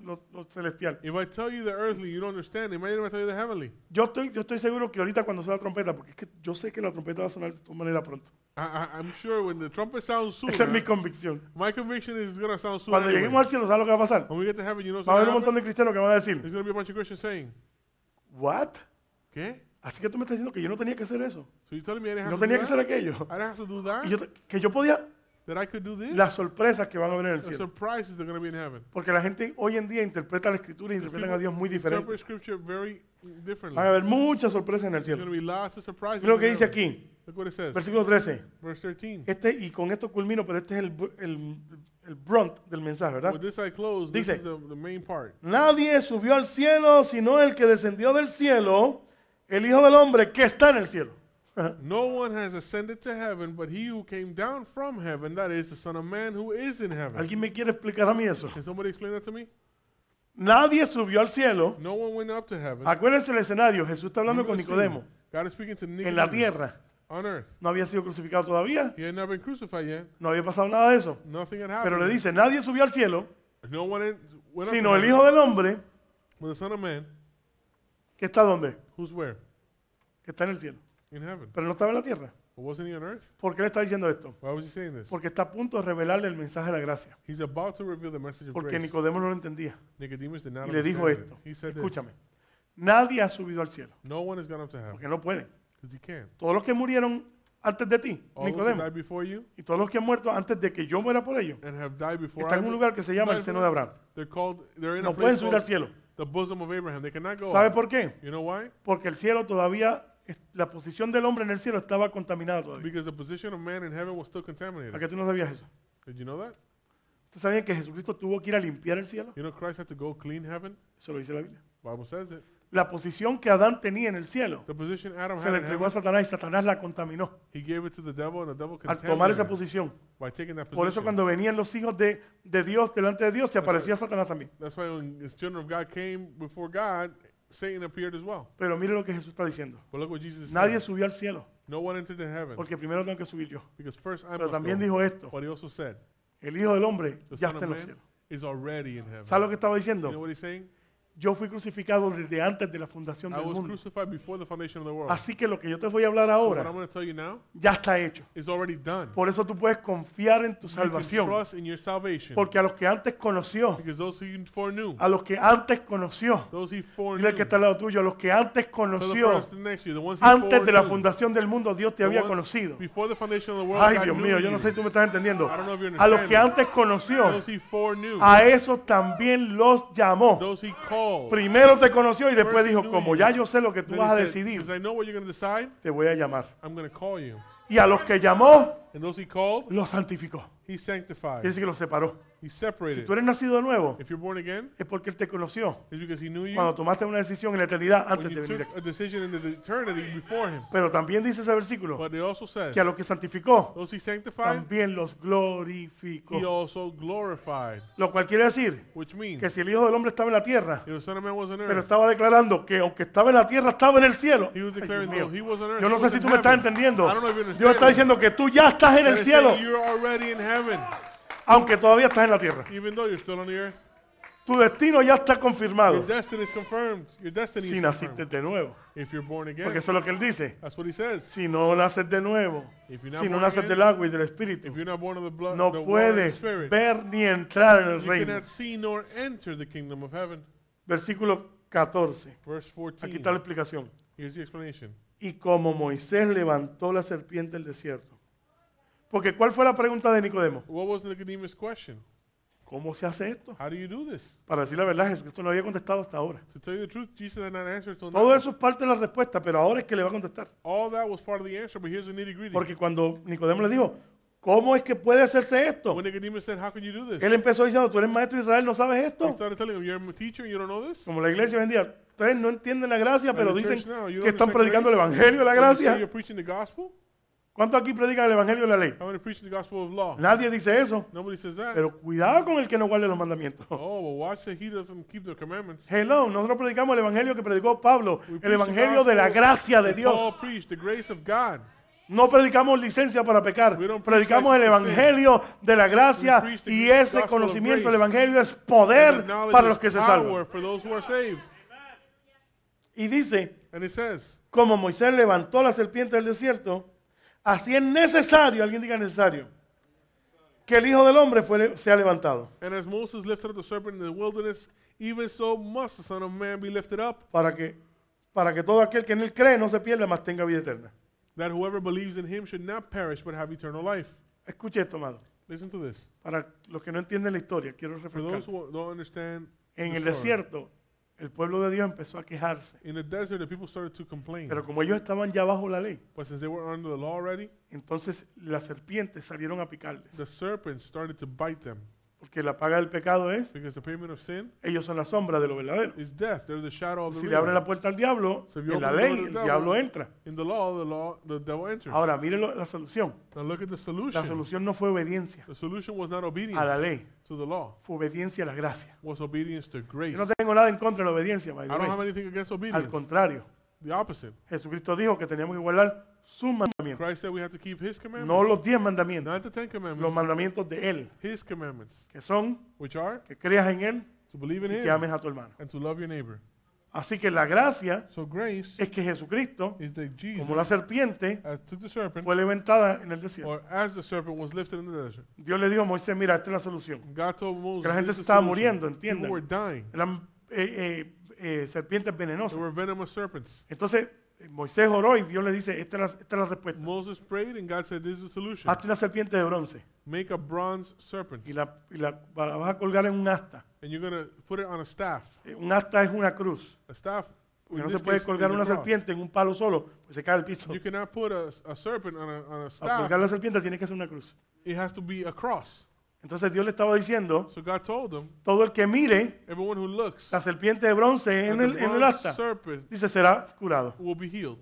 celestial. if I tell you the earthly, you don't understand. Imagine if I tell you the heavenly. Yo estoy seguro que ahorita cuando suena la trompeta, porque es que yo sé que la trompeta va a sonar de tu manera pronto. I'm sure when the trumpet sounds soon, Esa es mi convicción. my conviction is it's going to sound soon Cuando anyway. lleguemos al cielo, ¿sabes lo que va a pasar? When we get to heaven, you know what's Va a going haber to un montón happen? de cristianos que van a decir, There's going to be a bunch of Christians saying, ¿what? ¿qué? Así que tú me estás diciendo que yo no tenía que hacer eso. So you're telling me I didn't No have to tenía do que hacer that? aquello. I didn't have to do that? Y que yo podía, That I could do this? las sorpresas que van a venir en el The cielo. surprises that are going to be in heaven. Porque la gente hoy en día interpreta la escritura y interpretan a Dios muy diferente. Interpret scripture very differently. Van a haber muchas sorpresas en el There's going cielo. to be lots of surprises. Mira lo in que dice heaven. aquí, Look what it says. versículo 13. Verse 13. Y con esto culmino, pero este es el brunt del mensaje, ¿verdad? With this I close. This Dice, is the main part. nadie subió al cielo sino el que descendió del cielo, el Hijo del Hombre que está en el cielo. No one has ascended to heaven, but he who came down from heaven, that is the Son of Man who is in heaven. ¿Alguien me quiere explicar a mí eso? Can somebody explain that to me? Nadie subió al cielo. No one went up to heaven. Acuérdense el escenario, Jesús está hablando con Remember the Nicodemo. scene. God is speaking to En la Nicodemus tierra. on earth. No había sido crucificado todavía. He had not been crucified yet. No había pasado nada de eso. Nothing had Pero happened. le dice, nadie subió al cielo, No one went up sino to el heaven, Hijo del Hombre but the Son of Man, que está donde? who's where? Que está en el cielo. In heaven. Pero no estaba en la tierra. But wasn't he on earth? ¿Por qué le está diciendo esto? Why was he saying this? Porque está a punto de revelarle el mensaje de la gracia. He's about to reveal the message of Porque grace. Nicodemo no lo entendía. Nicodemus did not Y le dijo understand esto. it. He said this. Escúchame. Nadie ha subido al cielo. No one has gone up to heaven Porque no pueden. because he can't. Todos los que murieron antes de ti, All those who Nicodemo, died before you y todos los que han muerto antes de que yo muera por ellos, and have died before están en un lugar que se llama el seno de Abraham. they're in a No pueden place subir al called cielo. the bosom of Abraham. They cannot go ¿Sabe up. por qué? You know why? Porque el cielo todavía la posición del hombre en el cielo estaba contaminada todavía. because the position of man in heaven was still ¿A contaminated. qué tú no sabías eso? Did you know that? ¿Ustedes sabían que Jesucristo tuvo que ir a limpiar el cielo? You know Christ had to go clean heaven? Eso lo dice la Biblia. Bible says it. La posición que Adán tenía en el cielo The position Adam se had la in entregó a heaven, Satanás y Satanás la contaminó he gave it to the devil, and the devil al tomar esa contaminated it posición. by taking that Por eso position. cuando venían los hijos de Dios delante de Dios, se aparecía Satanás también. That's why when the children of God came before God, Satan appeared as well. Pero mire lo que Jesús está diciendo. But look what Jesus Nadie said. subió al cielo, No one entered the heaven, porque primero tengo que subir yo. because first I Pero must también go. dijo esto, But he also said, el Hijo del Hombre the ya Son está of en los Man cielos. is already in heaven. ¿Sabe lo que estaba You know diciendo? what he's saying? Yo fui crucificado desde antes de la fundación I del was mundo. crucified before the foundation of the world. Así que lo que yo te voy a hablar So what ahora I'm going to tell you now ya está hecho. is already done. Por eso tú puedes confiar en tu You can salvación. trust in your salvation, Porque a los que antes conoció, because those who he foreknew, a los que antes conoció, those he dile foreknew, al que está al lado tuyo, a los que antes to the conoció, person next to you, the ones he antes de la foreknew, fundación del mundo, Dios te the había ones conocido. before the foundation of the world, Ay, God Dios knew mío, yo you. no sé si tú me estás entendiendo. I don't know if you A los que understand. antes conoció, Those he foreknew, a esos también los llamó. those he called. Primero te conoció y después First he dijo, knew como you. ya yo sé lo que tú Then vas a he said, decidir, since I know what you're going to decide, te voy a llamar. I'm going to call you. Y a los que llamó, And those he called, los santificó. he sanctified. Quiere decir que los separó. He Si separated. tú eres nacido de nuevo, If you're born again, es porque Él te conoció it's because he knew you cuando tomaste una decisión en la eternidad antes when de you venir took aquí. a decision in the eternity before him. Pero también dice ese versículo But it also says, que a los que santificó, those he sanctified, también los he glorificó. also glorified. Lo cual quiere decir Which means, que si el Hijo del Hombre estaba en la tierra, if the Son of Man was on pero earth, estaba declarando que aunque estaba en la tierra, estaba en el cielo. he was Ay, declaring, Dios though mío. he was on earth, Yo he no sé was si in tú me estás heaven. entendiendo. I don't know if you Dios understand está that. diciendo que tú ya estás en el God is cielo, saying you're already in heaven, aunque todavía estás en la tierra. even though you're still on the earth. Tu destino ya está Your confirmado destiny is confirmed. Your destiny si is naciste confirmed. de nuevo. If you're born Porque again, eso es lo que Él dice. that's what he says. Si no naces de nuevo, If you're not si no born naces again, del agua y del Espíritu, if you're not born of the blood, no the water and the puedes spirit, ver ni entrar en el you reino. cannot see nor enter the kingdom of heaven. Versículo 14. Verse 14. Aquí está la explicación. Here's the explanation. Y como Moisés levantó la serpiente del desierto. Porque ¿cuál fue la pregunta de Nicodemo? What was Nicodemus' question? ¿Cómo se hace esto? How do you do this? Para decir la verdad, Jesucristo no había contestado hasta ahora. To tell you the truth, Jesus had not answered till Todo now. eso es parte de la respuesta, pero ahora es que le va a contestar. All that was part of the answer, but here's the nitty gritty. Porque cuando Nicodemo le dijo, ¿cómo es que puede hacerse esto? When Nicodemus said, "How can you do this?" Él empezó diciendo, ¿tú eres maestro de Israel, no sabes He esto? started telling him, "You're a teacher, and you don't know this." Como la iglesia hoy en día, ustedes no entienden la gracia, pero the dicen church now, you que están understand predicando el grace? evangelio de la When you say gracia. you're preaching the gospel. ¿Cuántos aquí predican el evangelio de la ley? How many preaching the gospel of law? Nadie dice eso. Nobody says that. Pero cuidado con el que no guarde los mandamientos. Oh, well, watch that he doesn't keep the commandments. Hello, nosotros predicamos el evangelio que predicó Pablo, We el preach the evangelio de la gospel gracia de that Paul Dios. preached, the grace of God. No predicamos licencia para pecar, We don't preach predicamos el license to sin. evangelio de la gracia We preach the y gospel ese of conocimiento del grace. evangelio es And poder the knowledge para is los que se power salvan. for those who are saved. Y dice, And it says, como Moisés levantó la serpiente del desierto, así es necesario, alguien diga necesario, que el Hijo del Hombre sea levantado, and as Moses lifted up the serpent in the wilderness, even so must the Son of Man be lifted up, para que todo aquel que en él cree no se pierda, mas tenga vida eterna. that whoever believes in him should not perish but have eternal life. Escuche esto, amado. Listen to this. Para los que no entienden la historia, quiero For refrescar. those who don't understand En the el story, desierto, el pueblo de Dios empezó a quejarse. in the desert, the people started to complain. Pero como ellos estaban ya bajo la ley, But since they were under the law already, entonces las serpientes salieron a picarles. the serpents started to bite them. Porque la paga del pecado es, Because the payment of sin ellos son la sombra de lo verdadero. is death. They're the shadow of the Si le abren real. la puerta al diablo, So if you en la open the ley door to el the diablo devil, entra. In the devil enters. Ahora, mire la solución. Now look at the La solution. solución no fue obediencia The solution was not a la obedience ley, to the law. fue obediencia a la gracia. Was obedience to grace. Yo no tengo nada en contra de la obediencia, by I the don't have way. anything against Al obedience. contrario, The opposite. Jesucristo dijo que teníamos que guardar sus mandamientos, Christ said we have to keep His no commandments. los 10 mandamientos, Not the 10 los commandments. mandamientos de Él, His commandments. que son Which are que creas en Él to believe in y que Him ames a tu hermano. and to love your neighbor. Así que la gracia So grace es que Jesucristo, is that como la Jesus serpiente, took the serpent, fue levantada en el desierto. or as the serpent was lifted in the desert. Dios le dijo a Moisés, mira, esta es la solución. God told Moses, Que la gente "This se is the estaba solution." muriendo, People entiendan. were dying. Eran serpientes They venenosas. were venomous serpents. Entonces Moisés oró y Dios le dice, esta es la respuesta. Moses prayed and God said, "This is the solution. Hazte una serpiente de bronce Make a bronze serpent, y la vas a colgar en un asta. and you're going to put it on a staff. Un asta es una cruz. A staff Porque in no this se puede case, colgar is a una cross. serpiente en un palo solo, pues se cae al piso. You cannot put a serpent on a Al staff. colgar la serpiente tiene que ser una cruz. It has to be a cross. Entonces Dios le estaba diciendo, So God told them, todo el que mire everyone who looks la serpiente de bronce at en the el bronze asta, serpent dice, será curado. will be healed.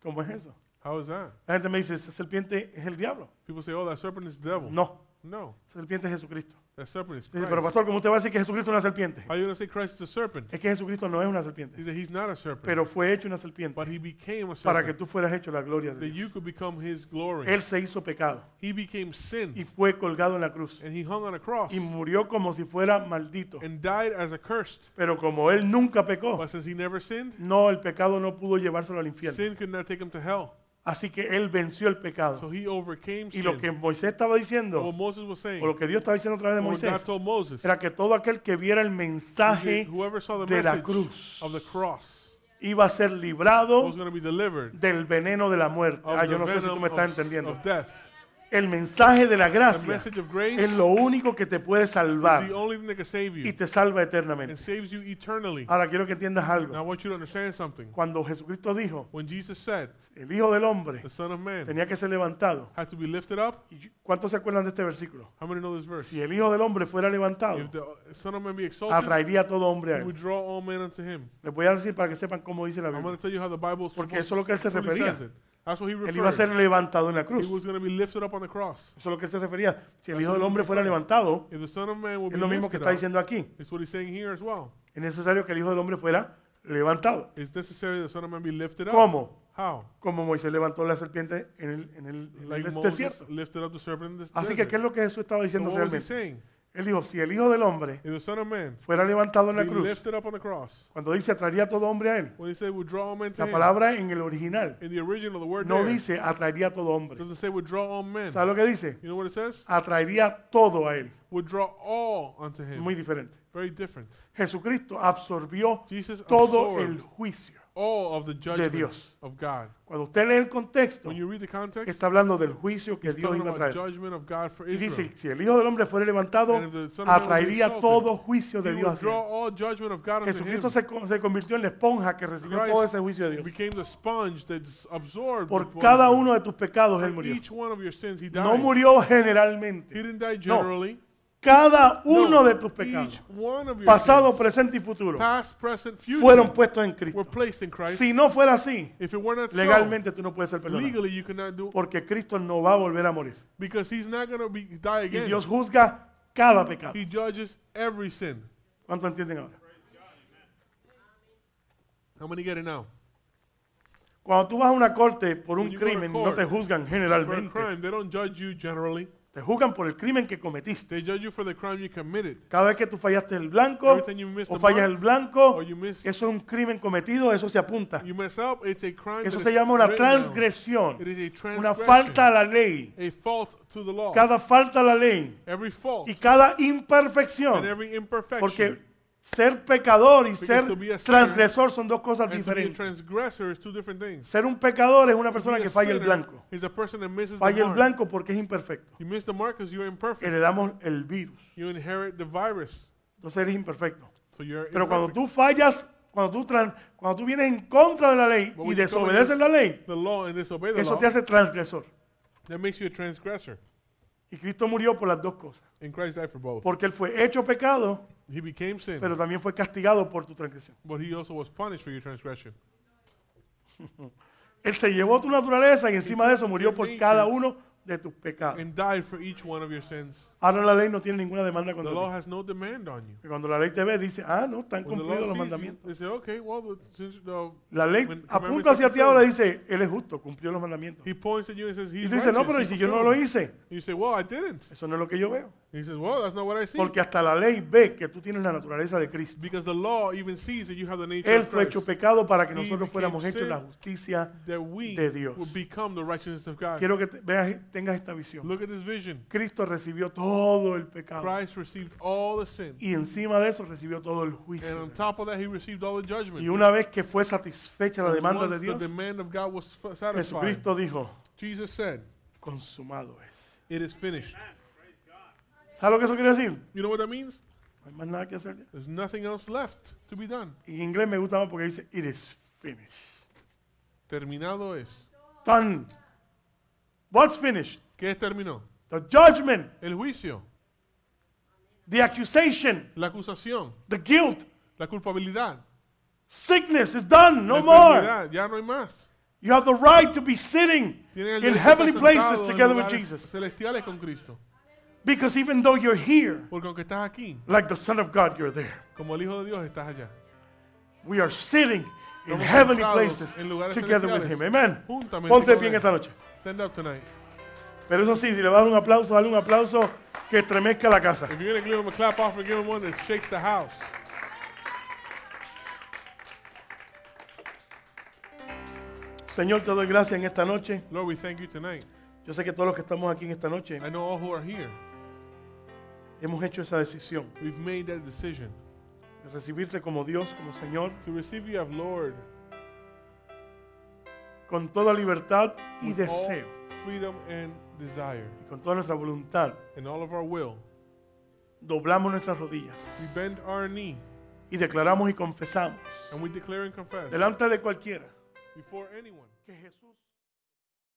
¿Cómo es eso? How is that? La gente me dice, esa serpiente es el diablo. People say, oh, that serpent is the devil. No, No, esa serpiente es Jesucristo. that serpent is Dice, Christ. pero pastor, ¿cómo usted va a decir que Jesucristo es una serpiente? How are you going to say Christ is a serpent? Es que Jesucristo no es una He serpiente, said he's not a serpent, pero fue hecho una serpiente but he became a para que serpent tú fueras hecho la gloria de that Dios. you could become his glory. Él se hizo pecado He became sin, y fue colgado en la cruz and he hung on a cross y murió como si fuera maldito. and died as a cursed. Pero como él nunca pecó, But since he never sinned, no, el pecado no pudo llevárselo al infierno. sin could not take him to hell. Así que él venció el So pecado. he overcame Y lo sin. que Moisés estaba What diciendo, Moses was saying, o lo que Dios estaba diciendo a través de what God Moisés, told Moses, era que todo aquel que viera el mensaje whoever saw the de la message cruz of the cross iba a ser was librado going to be delivered del veneno de la muerte. of Ah, the yo no sé si tú venom me estás of entendiendo. death. El mensaje de la The gracia message of grace es lo único que te puede is salvar the only thing that can save y you te salva and eternamente. saves you eternally. Ahora quiero que entiendas Now I algo. want you to understand something. Cuando Jesucristo dijo, When Jesus said, el Hijo del Hombre the Son of Man tenía que ser levantado. had to be lifted up, ¿Y ¿Cuántos se acuerdan de este versículo? how many know this verse? Si el Hijo del Hombre fuera levantado, If the Son of Man be exalted, atraería a todo hombre a he él. would draw all men unto him. Les voy a decir para que sepan cómo dice la I'm going Biblia. to tell you how the Bible Porque eso es lo que él se truly refería. says it. That's what he Él iba a ser referred. levantado en la He cruz. was going to be lifted up on the cross. Eso es lo que él se refería. Si el That's Hijo what del he Hombre fuera referred. levantado, If the Son of Man will es be lo mismo que lifted está up, diciendo aquí. it's what he's saying here as well. Es necesario que el Hijo del Hombre fuera levantado. It's necessary that the Son of Man be lifted up. ¿Cómo? How? Como Moisés levantó la serpiente en el Like desierto. Moses lifted up the serpent in the Así que, ¿qué es desert. lo que Jesús estaba So diciendo what was he realmente? saying? Él dijo, si el Hijo del Hombre If the Son of Man fuera levantado en la be cruz, lifted up on the cross, cuando dice atraería a todo hombre a él, when he said would draw all men to la him, palabra en el original in the original, the word no there dice atraería a todo hombre. doesn't say would draw all men. ¿Sabe lo que dice? You know what it says? Atraería todo a él. Would draw all unto him. Muy diferente. Very different. Jesucristo absorbió Jesus todo absorbed el juicio. all of the judgment Dios. of God. Cuando usted lee el contexto, When you read the context, está hablando del juicio que it's Dios talking iba a about traer. judgment of God for Y Israel. dice, si el Hijo del Hombre fuera levantado, And if the Son of Man would be atraería exalted, todo juicio de He Dios would hacia draw él. all judgment of God unto him. Jesucristo se convirtió en la esponja que recibió Christ todo ese juicio de Dios. became the sponge that absorbed Por the cada punishment. uno de tus pecados Él For murió. each one of your sins, he died. No murió He generalmente. didn't die generally. Cada uno No, de tus pecados, each one of your pasado, sins, presente y futuro, past, present, future, fueron puestos en Cristo. were placed in Christ. Si no fuera así, If it were not legalmente tú no puedes ser so, perdonado. legally you cannot do, Porque Cristo no va a volver a morir. because he's not going to die Y again. Dios juzga cada pecado. He judges every sin. ¿Cuánto entienden ahora? How many get it now? Cuando tú vas a una corte por un When you go to crimen, no court te juzgan For a generalmente. crime, they don't judge you generally. Te juzgan por el crimen que cometiste. They judge you for the crime you committed. Cada vez que tú fallaste el blanco Every time you miss o the fallas mark, el blanco, or you miss, eso es un crimen cometido, eso se apunta. you mess up, it's a crime. Eso that se is llama una written down. transgresión, It is a una transgression, falta a la ley. a fault to the law. Cada falta a la ley Every fault y cada and imperfección. every imperfection. Porque ser pecador y ser to be a sinner transgresor son dos cosas and to be a diferentes. transgressor is two different things. Ser un pecador es una To persona be que a falla el sinner blanco. is a person that misses the Falla el mark. blanco porque es imperfecto. You miss the mark because you're imperfect. Heredamos el virus. You inherit the virus. Entonces eres imperfecto. So you're Pero cuando imperfect. tú fallas, cuando tú vienes en contra de la ley But y when you come desobedeces la ley, The law and disobey the eso law, te hace transgresor. that makes you a transgressor. Y Cristo murió por las dos cosas. And Christ died for both. Porque Él fue hecho pecado, He became sin, pero también fue castigado por tu transgresión. but he also was punished for your transgression. Él se llevó tu naturaleza y encima de eso murió por cada uno de tus pecados. And died for each one of your sins. Ahora la ley no tiene ninguna demanda The contra law ti. has no demand on you. Y cuando la ley te ve, dice, no, están When the cumplidos law los sees you, mandamientos. they say, okay, well, since La ley when apunta commandments hacia are ti ahora y fulfilled, dice, Él es justo, cumplió los mandamientos. he points at you and says, Y he's tú dices, no, righteous, pero he ¿y si yo no fulfilled lo it." hice? And you say, well, I didn't. Eso no es lo que yo veo. He says, well, that's not what I see. Porque hasta la ley ve que tú tienes la naturaleza de Cristo. Because the law even sees that you have the nature Él of fue Christ. hecho pecado para que He nosotros became fuéramos hechos sin la justicia that we de Dios. would become the righteousness of God. Quiero que tengas esta visión. Look at this vision. Cristo recibió todo el pecado. Christ received all the sin. Y encima de eso recibió todo el And juicio. on top of that, he received all the judgment. Y una vez que fue satisfecha la And demanda de once Dios, the demand of God was satisfied, Jesucristo dijo, Jesus said, consumado es. it is finished. ¿Sabes lo que eso quiere decir? You know what that means? No hay más nada que hacer. There's nothing else left to be done. En inglés me gusta más porque dice, it is finished. Terminado es. Done. What's finished? ¿Qué terminó? The judgment, El juicio, the accusation, la acusación, the guilt, la culpabilidad, sickness is done, no la more. enfermedad, ya no hay más. You have the right to be sitting Tienen el in derecho de heavenly estar places sentados en together with lugares Jesus. celestiales con Cristo. Because even though you're here, Porque aunque estás aquí, like the Son of God, you're there. como el Hijo de Dios, estás allá. We are sitting in Estamos heavenly sentados places en lugares together with celestiales, Him. Amen. juntamente Ponte de con pie en Él. esta noche. Stand up tonight. Pero eso sí, si le vas a dar un aplauso, dale un aplauso que estremezca la casa. If you're going to give him a clap off, give him one that shakes the house. Señor, te doy gracias en esta noche. Lord, we thank you tonight. Yo sé que todos los que estamos aquí en esta noche I know all who are here, hemos hecho esa decisión we've made that decision de recibirte como Dios, como Señor, to receive you as Lord con toda libertad y with all deseo freedom and desire. y con toda nuestra voluntad. And all of our will, Doblamos nuestras rodillas we bend our knee y declaramos y confesamos and we declare and confess delante de cualquiera before anyone que Jesús